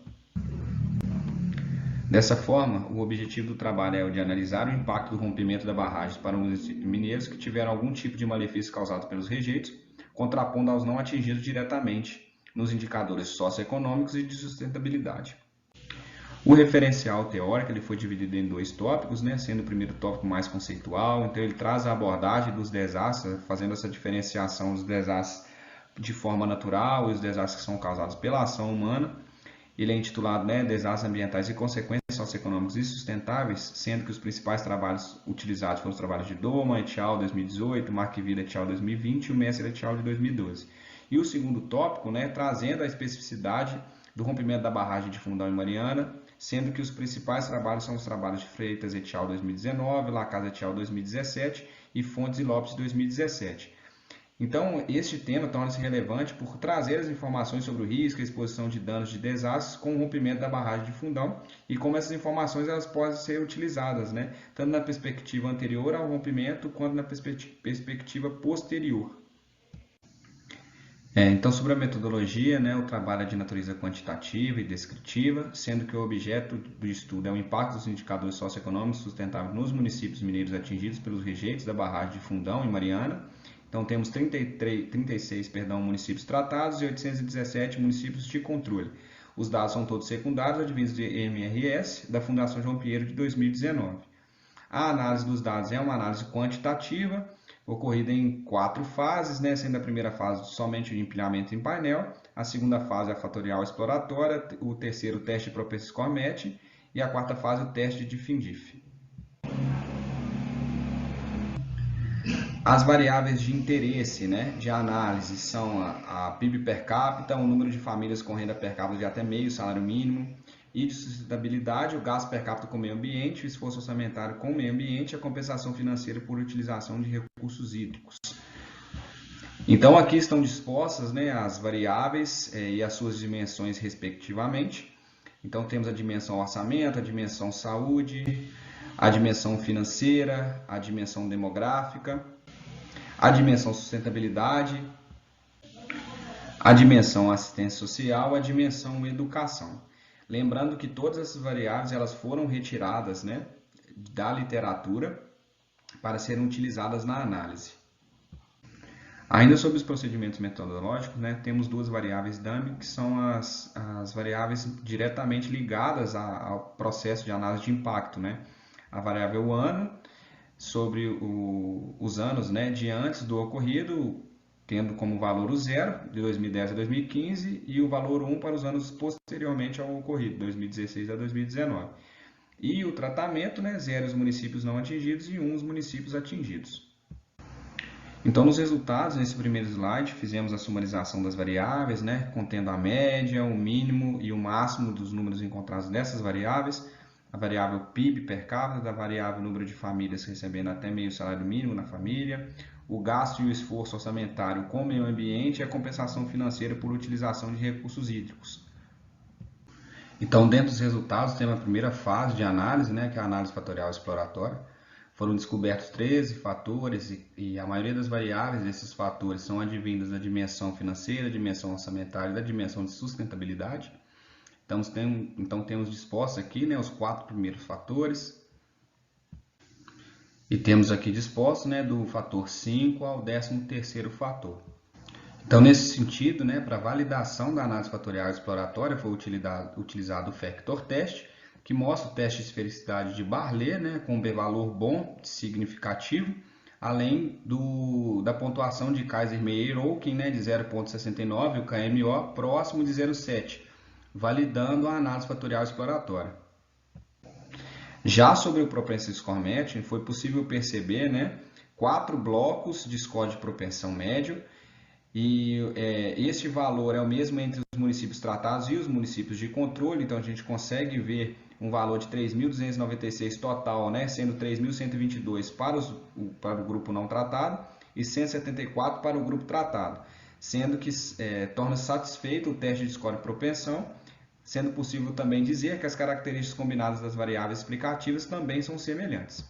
Dessa forma, o objetivo do trabalho é o de analisar o impacto do rompimento da barragem para os municípios mineiros que tiveram algum tipo de malefício causado pelos rejeitos, contrapondo aos não atingidos diretamente nos indicadores socioeconômicos e de sustentabilidade. O referencial teórico ele foi dividido em 2 tópicos, sendo o primeiro tópico mais conceitual, então ele traz a abordagem dos desastres, fazendo essa diferenciação dos desastres de forma natural e os desastres que são causados pela ação humana. Ele é intitulado, né, Desastres Ambientais e Consequências Socioeconômicas e Sustentáveis, sendo que os principais trabalhos utilizados foram os trabalhos de Doma et al. 2018, Mark Vida et al. 2020 e o Messer et al. de 2012. E o segundo tópico, né, trazendo a especificidade do rompimento da barragem de Fundão em Mariana, sendo que os principais trabalhos são os trabalhos de Freitas et al. 2019, Lacasa et al. 2017 e Fontes e Lopes 2017. Então, este tema torna-se relevante por trazer as informações sobre o risco e a exposição de danos de desastres com o rompimento da barragem de Fundão e como essas informações elas podem ser utilizadas, né, tanto na perspectiva anterior ao rompimento quanto na perspectiva posterior. Então, sobre a metodologia, né, o trabalho é de natureza quantitativa e descritiva, sendo que o objeto do estudo é o impacto dos indicadores socioeconômicos sustentáveis nos municípios mineiros atingidos pelos rejeitos da barragem de Fundão em Mariana. Então, temos 36 municípios tratados e 817 municípios de controle. Os dados são todos secundários, advindos de MRS, da Fundação João Pinheiro de 2019. A análise dos dados é uma análise quantitativa, ocorrida em 4 fases, né, sendo a primeira fase somente o empilhamento em painel, a segunda fase a fatorial exploratória, o terceiro o teste de Propensity Score Match e a quarta fase o teste de FINDIF. As variáveis de interesse, né, de análise são a PIB per capita, o número de famílias com renda per capita de até meio salário mínimo, e de sustentabilidade, o gasto per capita com o meio ambiente, o esforço orçamentário com o meio ambiente e a compensação financeira por utilização de recursos hídricos. Então, aqui estão dispostas, né, as variáveis e as suas dimensões respectivamente. Então, temos a dimensão orçamento, a dimensão saúde, a dimensão financeira, a dimensão demográfica, a dimensão sustentabilidade, a dimensão assistência social, a dimensão educação. Lembrando que todas essas variáveis elas foram retiradas, né, da literatura para serem utilizadas na análise. Ainda sobre os procedimentos metodológicos, né, temos 2 variáveis dummy, que são as variáveis diretamente ligadas ao processo de análise de impacto, né? A variável ano, sobre os anos, né, de antes do ocorrido, tendo como valor o 0, de 2010 a 2015, e o valor 1 para os anos posteriormente ao ocorrido, 2016 a 2019. E o tratamento, né, 0 os municípios não atingidos e 1 os municípios atingidos. Então, nos resultados, nesse primeiro slide, fizemos a sumarização das variáveis, né, contendo a média, o mínimo e o máximo dos números encontrados dessas variáveis, a variável PIB per capita, da variável número de famílias recebendo até meio salário mínimo na família, o gasto e o esforço orçamentário com o meio ambiente e a compensação financeira por utilização de recursos hídricos. Então, dentro dos resultados, temos a primeira fase de análise, né, que é a análise fatorial exploratória. Foram descobertos 13 fatores e a maioria das variáveis desses fatores são advindas da dimensão financeira, dimensão orçamentária e da dimensão de sustentabilidade. Então temos dispostos aqui, né, os 4 primeiros fatores. E temos aqui disposto, né, do fator 5 ao 13º fator. Então, nesse sentido, né, para validação da análise fatorial exploratória, foi utilizado o Factor Test, que mostra o teste de esfericidade de Barlet, né, com um b-valor bom, significativo, além da pontuação de Kaiser-Meyer-Oken, né, de 0,69, o KMO, próximo de 0,7, validando a análise fatorial exploratória. Já sobre o Propensity Score Matching, foi possível perceber, né, 4 blocos de score de propensão médio, e este valor é o mesmo entre os municípios tratados e os municípios de controle, então a gente consegue ver um valor de 3.296 total, né, sendo 3.122 para o grupo não tratado e 174 para o grupo tratado, sendo que torna satisfeito o teste de score de propensão, sendo possível também dizer que as características combinadas das variáveis explicativas também são semelhantes.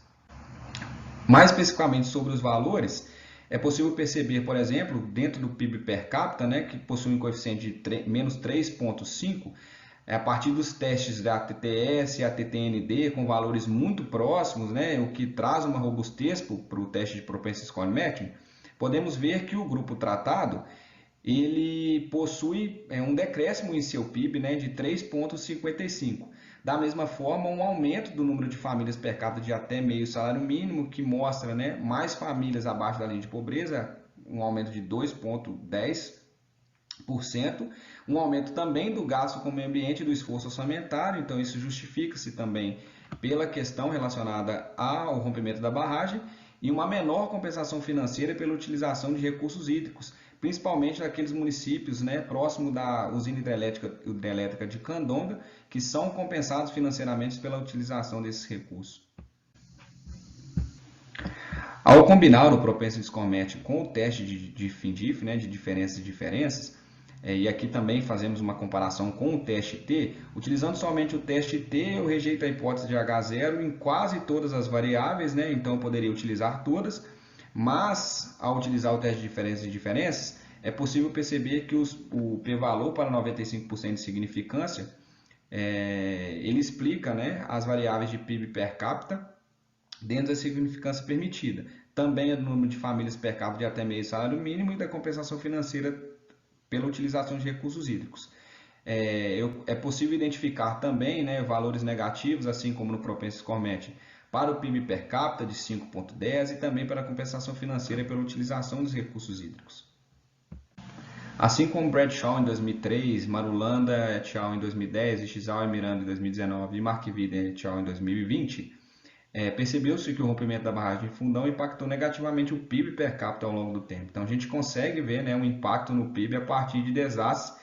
Mais especificamente sobre os valores, é possível perceber, por exemplo, dentro do PIB per capita, né, que possui um coeficiente de menos 3,5, a partir dos testes da TTS e a TTND com valores muito próximos, né, o que traz uma robustez para o teste de Propensity Score Matching, podemos ver que o grupo tratado ele possui um decréscimo em seu PIB, né, de 3,55. Da mesma forma, um aumento do número de famílias per capita de até meio salário mínimo, que mostra, né, mais famílias abaixo da linha de pobreza, um aumento de 2,10 um aumento também do gasto com o meio ambiente e do esforço orçamentário, então isso justifica-se também pela questão relacionada ao rompimento da barragem, e uma menor compensação financeira pela utilização de recursos hídricos, principalmente naqueles municípios, né, próximo da usina hidrelétrica de Candonga, que são compensados financeiramente pela utilização desses recursos. Ao combinar o Propensity Score Match com o teste de FINDIF, né, de diferenças, e aqui também fazemos uma comparação com o teste T, utilizando somente o teste T, eu rejeito a hipótese de H0 em quase todas as variáveis, né, então eu poderia utilizar todas, mas ao utilizar o teste de diferenças, é possível perceber que o p-valor para 95% de significância, ele explica, né, as variáveis de PIB per capita dentro da significância permitida. Também é do número de famílias per capita de até meio salário mínimo e da compensação financeira pela utilização de recursos hídricos. É possível identificar também, né, valores negativos, assim como no Propensity Score Match, para o PIB per capita de 5,10 e também para a compensação financeira pela utilização dos recursos hídricos. Assim como Bradshaw em 2003, Marulanda et al. Em 2010, Ishizal e Miranda em 2019 e Mark-Vida et al. Em 2020, percebeu-se que o rompimento da barragem de Fundão impactou negativamente o PIB per capita ao longo do tempo. Então a gente consegue ver, né, um impacto no PIB a partir de desastres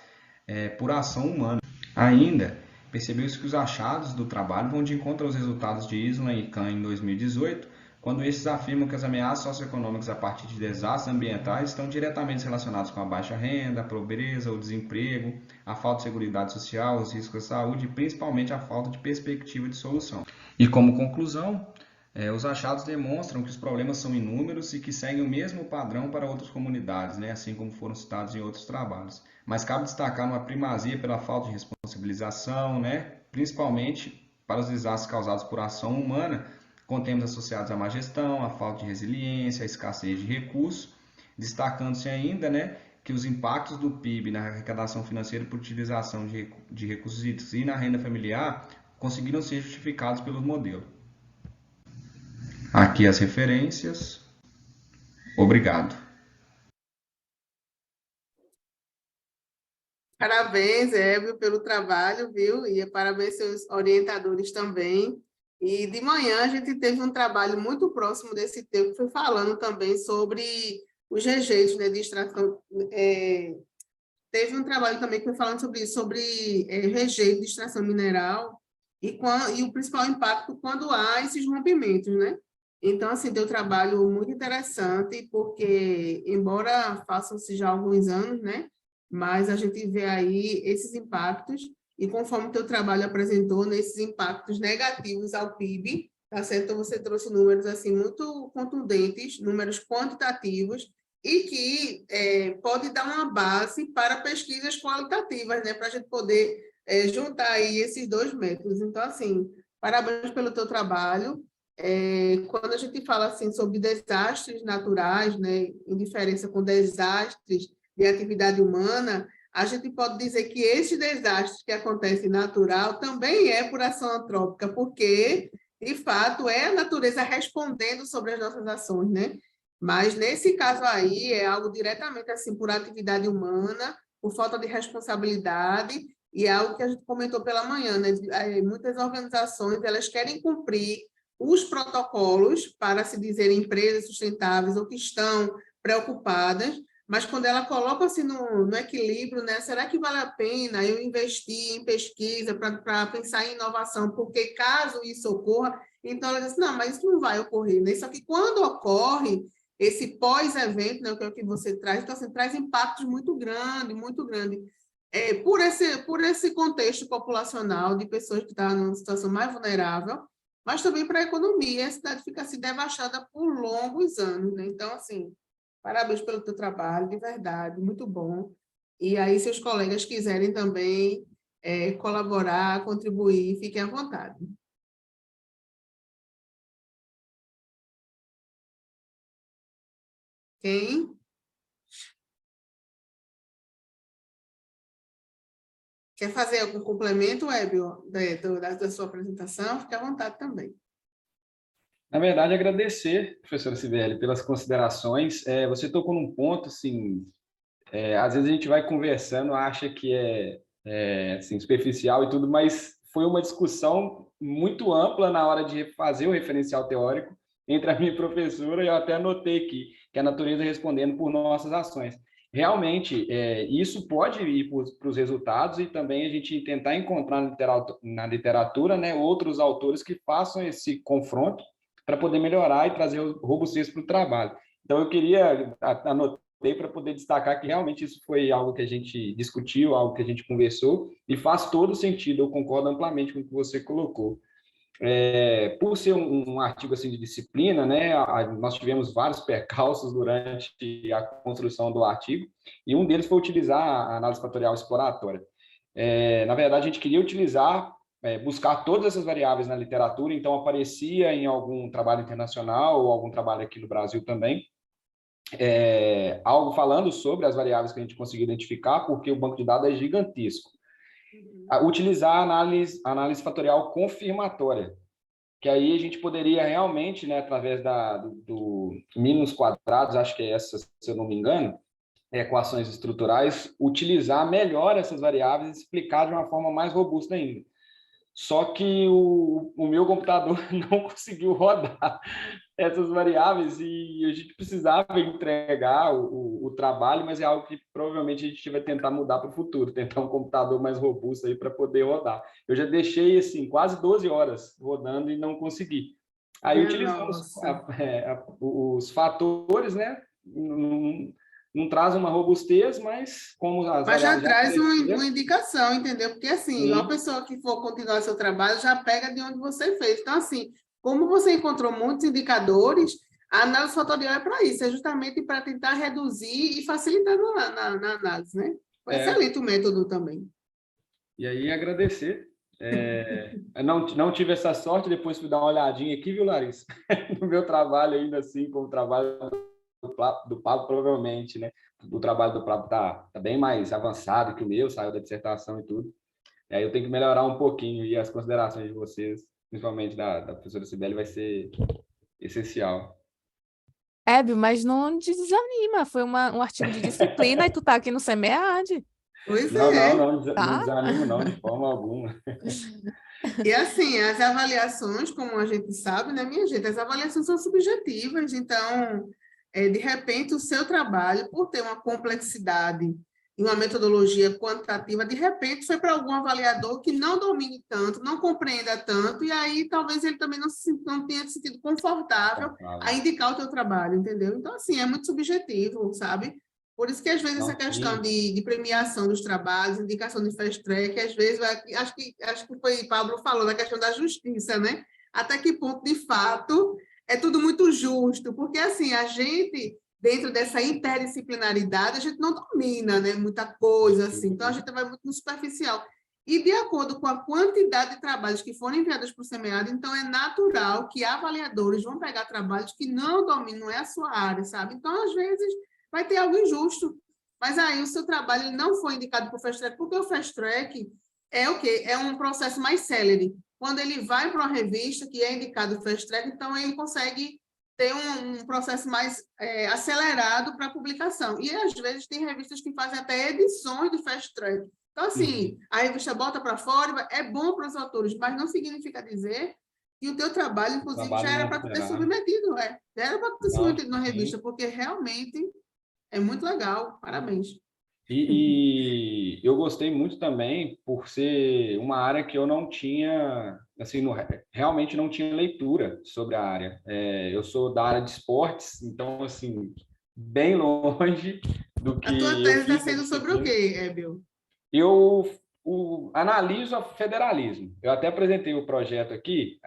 por ação humana. Ainda, percebeu-se que os achados do trabalho vão de encontro aos resultados de Island e Kahn em 2018, quando estes afirmam que as ameaças socioeconômicas a partir de desastres ambientais estão diretamente relacionadas com a baixa renda, a pobreza, o desemprego, a falta de seguridade social, os riscos à saúde e principalmente a falta de perspectiva de solução. E como conclusão, os achados demonstram que os problemas são inúmeros e que seguem o mesmo padrão para outras comunidades, né, assim como foram citados em outros trabalhos. Mas cabe destacar uma primazia pela falta de responsabilização, né, principalmente para os desastres causados por ação humana, com temas associados à má gestão, à falta de resiliência, à escassez de recursos, destacando-se ainda, né, que os impactos do PIB na arrecadação financeira por utilização de recursos hídricos e na renda familiar conseguiram ser justificados pelo modelo. Aqui as referências. Obrigado. Parabéns, Hélio, pelo trabalho, viu? E parabéns seus orientadores também. E de manhã a gente teve um trabalho muito próximo desse tema, que foi falando também sobre os rejeitos, né, de extração. Teve um trabalho também que foi falando sobre isso, sobre rejeito de extração mineral e o principal impacto quando há esses rompimentos, né? Então, assim, deu um trabalho muito interessante, porque, embora façam-se já alguns anos, né? Mas a gente vê aí esses impactos, e conforme o teu trabalho apresentou, nesses impactos negativos ao PIB, tá certo? Então, você trouxe números, assim, muito contundentes, números quantitativos, e que pode dar uma base para pesquisas qualitativas, né? Para a gente poder juntar aí esses dois métodos. Então, assim, parabéns pelo teu trabalho. Quando a gente fala assim sobre desastres naturais, né, em diferença com desastres de atividade humana, a gente pode dizer que esses desastres que acontecem natural também é por ação antrópica, porque, de fato, é a natureza respondendo sobre as nossas ações, né? Mas, nesse caso aí, é algo diretamente assim por atividade humana, por falta de responsabilidade, e é algo que a gente comentou pela manhã, né? Muitas organizações, elas querem cumprir os protocolos para se dizer empresas sustentáveis ou que estão preocupadas, mas quando ela coloca assim no equilíbrio, né? Será que vale a pena eu investir em pesquisa para pensar em inovação? Porque caso isso ocorra, então ela diz, não, mas isso não vai ocorrer, né? Só que quando ocorre esse pós-evento, né, que é o que você traz, então assim, traz impactos muito grandes, muito grandes. Por esse contexto populacional de pessoas que estão numa situação mais vulnerável, mas também para a economia, a cidade fica assim devastada por longos anos, né? Então, assim, parabéns pelo teu trabalho, de verdade, muito bom. E aí, se os colegas quiserem também colaborar, contribuir, fiquem à vontade. Quem? Quer fazer algum complemento, Hébio, da sua apresentação? Fique à vontade também. Na verdade, agradecer, professora Cibele, pelas considerações. Você tocou num ponto, assim, Às vezes a gente vai conversando, acha que é assim, superficial e tudo, mas foi uma discussão muito ampla na hora de fazer o referencial teórico entre a minha professora, e eu até anotei aqui, que é a natureza respondendo por nossas ações. Realmente, isso pode ir para os resultados e também a gente tentar encontrar na literatura, né, outros autores que façam esse confronto para poder melhorar e trazer robustez para o trabalho. Então, eu queria anotar para poder destacar que realmente isso foi algo que a gente discutiu, algo que a gente conversou, e faz todo sentido, eu concordo amplamente com o que você colocou. Por ser um artigo assim de disciplina, né, nós tivemos vários percalços durante a construção do artigo, e um deles foi utilizar a análise fatorial exploratória. Na verdade, a gente queria buscar todas essas variáveis na literatura, então aparecia em algum trabalho internacional ou algum trabalho aqui no Brasil também, algo falando sobre as variáveis que a gente conseguiu identificar, porque o banco de dados é gigantesco. Utilizar a análise fatorial confirmatória, que aí a gente poderia realmente, né, através do mínimos quadrados, acho que é essa, se eu não me engano, equações estruturais, utilizar melhor essas variáveis e explicar de uma forma mais robusta ainda. Só que o meu computador não conseguiu rodar essas variáveis e a gente precisava entregar o trabalho, mas é algo que provavelmente a gente vai tentar mudar para o futuro, tentar um computador mais robusto aí para poder rodar. Eu já deixei assim quase 12 horas rodando e não consegui. Aí utilizamos os fatores, né? Não traz uma robustez, mas como as Mas já traz apareceram, uma indicação, entendeu? Porque, assim, uma pessoa que for continuar seu trabalho já pega de onde você fez. Então, assim, como você encontrou muitos indicadores, a análise fatorial é para isso, é justamente para tentar reduzir e facilitar na análise, né? Foi excelente o método também. E aí, agradecer. Não tive essa sorte, depois fui dar uma olhadinha aqui, viu, Larissa? No meu trabalho ainda assim, como trabalho do Pablo, provavelmente, né? O trabalho do Pablo tá bem mais avançado que o meu, saiu da dissertação e tudo. E aí eu tenho que melhorar um pouquinho, e as considerações de vocês, principalmente da professora Cibele, vai ser essencial. Hébio, mas não desanima, foi um artigo de disciplina e tu tá aqui no SEMEAD, Pois Não tá? desanimo não, de forma alguma. E assim, as avaliações, como a gente sabe, né, minha gente, as avaliações são subjetivas, então, de repente, o seu trabalho, por ter uma complexidade e uma metodologia quantitativa, de repente foi para algum avaliador que não domine tanto, não compreenda tanto, e aí talvez ele também não tenha se sentido confortável a indicar o teu trabalho, entendeu? Então, assim, é muito subjetivo, sabe? Por isso que, às vezes, essa questão de premiação dos trabalhos, indicação de fast track, às vezes, acho que foi Pablo falou da questão da justiça, né? Até que ponto, de fato, é tudo muito justo, porque, assim, a gente, dentro dessa interdisciplinaridade, a gente não domina, né, muita coisa, assim, então a gente vai muito no superficial. E, de acordo com a quantidade de trabalhos que foram enviados para o SEMEAD, então é natural que avaliadores vão pegar trabalhos que não dominam, não é a sua área, sabe? Então, às vezes, vai ter algo injusto. Mas aí o seu trabalho não foi indicado para o fast track, porque o fast track é o quê? É um processo mais célere. Quando ele vai para uma revista que é indicado o fast track, então ele consegue ter um processo mais acelerado para a publicação. E, às vezes, tem revistas que fazem até edições de fast track. Então, assim, a revista bota para fora, é bom para os autores, mas não significa dizer que o teu trabalho, inclusive, já era para ter submetido, já era para ter submetido na revista, porque realmente é muito legal, parabéns. E eu gostei muito também por ser uma área que eu não tinha, assim, realmente não tinha leitura sobre a área. Eu sou da área de esportes, então, assim, bem longe do que... A tua tese está sendo sobre o quê, Hébio? Eu analiso o federalismo. Eu até apresentei o projeto aqui,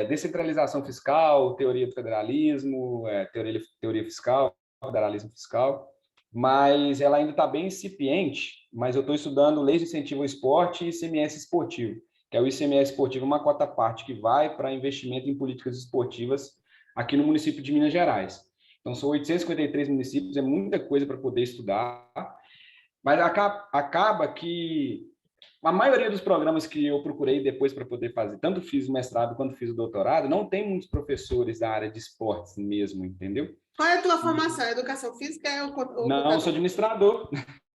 descentralização fiscal, teoria do federalismo, teoria fiscal, federalismo fiscal, mas ela ainda está bem incipiente, mas eu estou estudando leis de incentivo ao esporte e ICMS esportivo, que é o ICMS esportivo, uma cota à parte que vai para investimento em políticas esportivas aqui no município de Minas Gerais. Então, são 853 municípios, é muita coisa para poder estudar, mas acaba que a maioria dos programas que eu procurei depois para poder fazer, tanto fiz o mestrado quanto fiz o doutorado, não tem muitos professores da área de esportes mesmo, entendeu? Qual é a tua formação? Educação física ou Não, eu contador? sou administrador.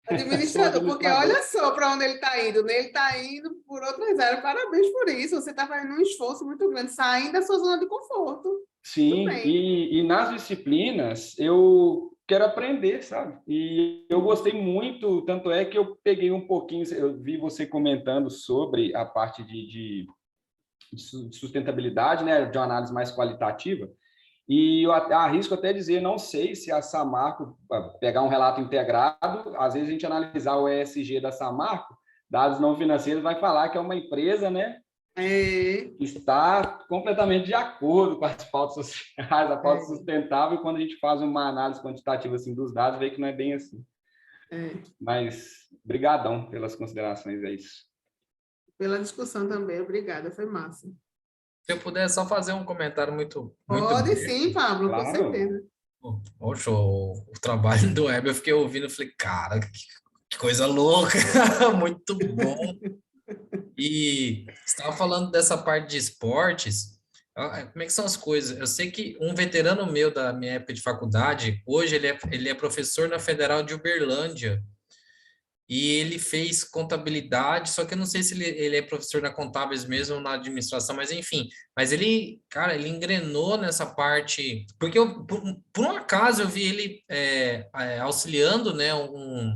Administrador, porque administrador. olha só para onde ele está indo, né? Ele está indo por outras áreas. Parabéns por isso. Você está fazendo um esforço muito grande, saindo da sua zona de conforto. Muito Sim, bem. e nas disciplinas eu quero aprender, sabe? E eu gostei muito, tanto é que eu peguei um pouquinho, eu vi você comentando sobre a parte de sustentabilidade, né, de uma análise mais qualitativa, e eu arrisco até dizer, não sei se a Samarco, pegar um relato integrado, às vezes a gente analisar o ESG da Samarco, dados não financeiros, vai falar que é uma empresa, né, É, que está completamente de acordo com as pautas sociais, a pauta É. sustentável, e quando a gente faz uma análise quantitativa assim, dos dados, vê que não é bem assim. é. Mas, brigadão pelas considerações, é isso. Pela discussão também. Obrigada, foi massa. Se eu puder só fazer um comentário muito Pode breve. sim, Pablo, com Claro. certeza. Poxa, o trabalho do Web eu fiquei ouvindo e falei, cara, que coisa louca, muito bom. E você estava falando dessa parte de esportes, como é que são as coisas? Eu sei que um veterano meu da minha época de faculdade, hoje ele é professor na Federal de Uberlândia, e ele fez contabilidade, só que eu não sei se ele é professor na contábeis mesmo ou na administração, mas enfim. Mas ele, cara, ele engrenou nessa parte, porque por um acaso eu vi ele auxiliando, né, um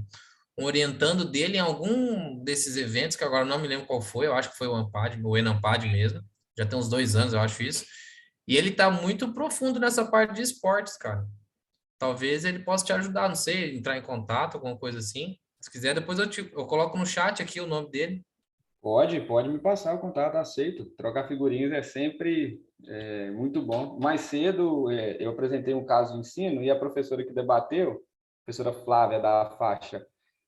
orientando dele em algum desses eventos, que agora eu não me lembro qual foi, eu acho que foi o Ampad, o Enampad mesmo, já tem uns 2 anos, eu acho isso. E ele tá muito profundo nessa parte de esportes, cara. Talvez ele possa te ajudar, não sei, entrar em contato, alguma coisa assim. Se quiser, depois eu coloco no chat aqui o nome dele. Pode me passar o contato, aceito. Trocar figurinhas é sempre muito bom. Mais cedo, eu apresentei um caso de ensino e a professora que debateu, a professora Flávia da faixa,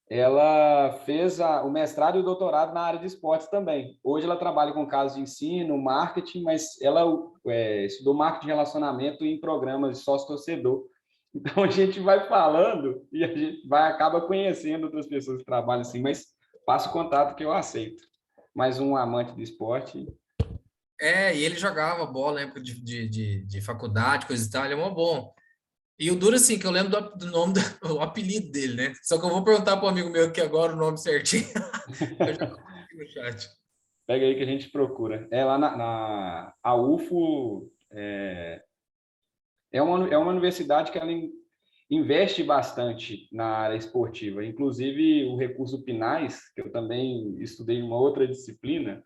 ela fez o mestrado e o doutorado na área de esportes também. Hoje ela trabalha com casos de ensino, marketing, mas ela estudou marketing de relacionamento em programas de sócio-torcedor. Então a gente vai falando e a gente acaba conhecendo outras pessoas que trabalham assim, mas passa o contato que eu aceito. Mais um amante do esporte. E ele jogava bola na época de faculdade, coisa e tal, ele é mó bom. E o duro, assim, que eu lembro do nome, do apelido dele, né? Só que eu vou perguntar para um amigo meu aqui agora o nome certinho. Eu já coloquei aqui no chat. Pega aí que a gente procura. Lá a UFO é uma universidade que ela investe bastante na área esportiva. Inclusive, o recurso Pinais, que eu também estudei em uma outra disciplina,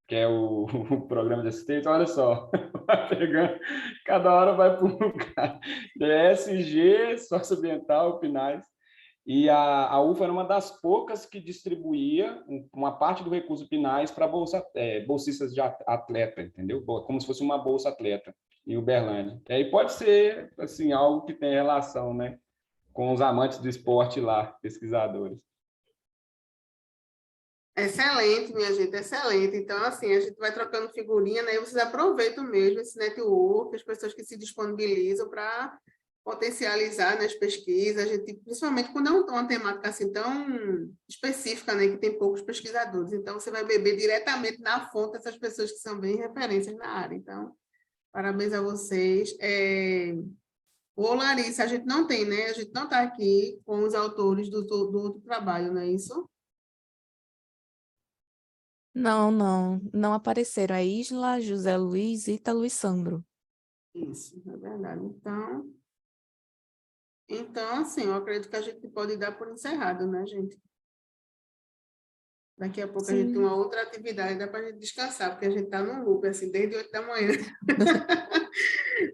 que é o programa de assistência, olha só, vai pegando, cada hora vai para um lugar. DSG, socioambiental, Pinais. E a UFA era uma das poucas que distribuía uma parte do recurso Pinais para bolsistas de atleta, entendeu? Como se fosse uma bolsa atleta em Uberlândia. E aí pode ser assim, algo que tem relação, né, com os amantes do esporte lá, pesquisadores. Excelente, minha gente, excelente. Então, assim, a gente vai trocando figurinha, né? E vocês aproveitam mesmo esse network, as pessoas que se disponibilizam para potencializar nas pesquisas, a gente, principalmente quando é uma temática assim tão específica, né, que tem poucos pesquisadores. Então, você vai beber diretamente na fonte dessas pessoas que são bem referências na área. Então, parabéns a vocês. Ô, Larissa, a gente não tem, né? A gente não está aqui com os autores do outro trabalho, não é isso? Não apareceram. A Isla, José Luiz, Ítalo e Sandro. Isso, é verdade. Então, assim, eu acredito que a gente pode dar por encerrado, né, gente? Daqui a pouco a gente tem uma outra atividade, dá para a gente descansar, porque a gente está num loop, assim, desde 8 da manhã.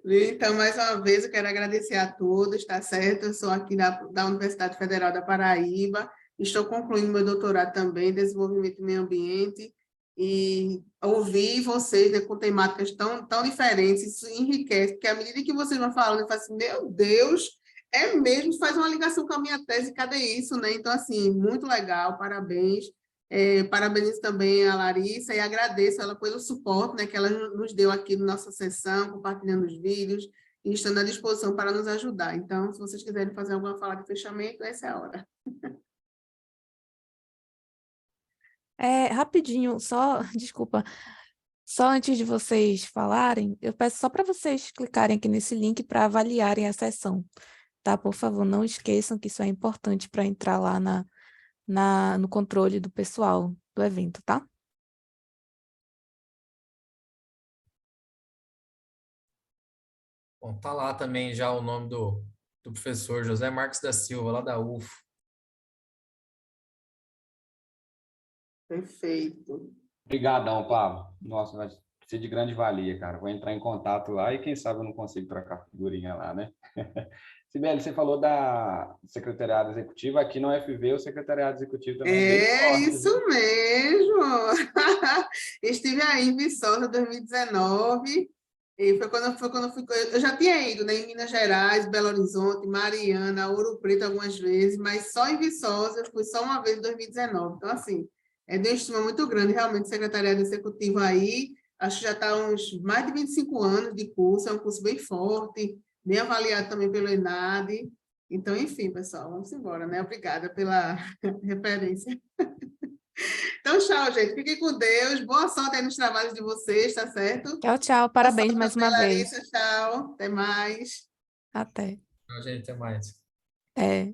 Então, mais uma vez, eu quero agradecer a todos, tá certo? Eu sou aqui da Universidade Federal da Paraíba, estou concluindo meu doutorado também em desenvolvimento do meio ambiente, e ouvir vocês, né, com temáticas tão diferentes, isso enriquece, porque à medida que vocês vão falando, eu falo assim, meu Deus, é mesmo, faz uma ligação com a minha tese, cadê isso, né? Então, assim, muito legal, parabéns. Parabenizo também a Larissa e agradeço ela pelo suporte, né, que ela nos deu aqui na nossa sessão, compartilhando os vídeos e estando à disposição para nos ajudar. Então, se vocês quiserem fazer alguma fala de fechamento, essa é a hora. Rapidinho, só, desculpa. Só antes de vocês falarem, eu peço só para vocês clicarem aqui nesse link para avaliarem a sessão, tá? Por favor, não esqueçam que isso é importante para entrar lá no controle do pessoal do evento, tá? Bom, tá lá também já o nome do professor José Marcos da Silva, lá da UFO. Perfeito. Obrigadão, Pablo. Nossa, vai ser de grande valia, cara. Vou entrar em contato lá e quem sabe eu não consigo trocar figurinha lá, né? Sibeli, você falou da secretariado executivo. Aqui no FV, o secretariado executivo também é bem É forte, isso viu? mesmo. Estive aí em Viçosa 2019 e foi quando eu fui. Eu já tinha ido, né, em Minas Gerais, Belo Horizonte, Mariana, Ouro Preto algumas vezes, mas só em Viçosa eu fui só uma vez em 2019. Então, assim, é de uma estima muito grande, realmente, o secretariado executivo aí. Acho que já está uns mais de 25 anos de curso, é um curso bem forte, bem avaliado também pelo ENAD. Então, enfim, pessoal, vamos embora, né? Obrigada pela referência. Então, tchau, gente. Fiquem com Deus. Boa sorte aí nos trabalhos de vocês, tá certo? Tchau, tchau. Boa Parabéns sorte, mais uma Larissa. vez. Tchau. Até mais. Até. Tchau, gente, até mais. É.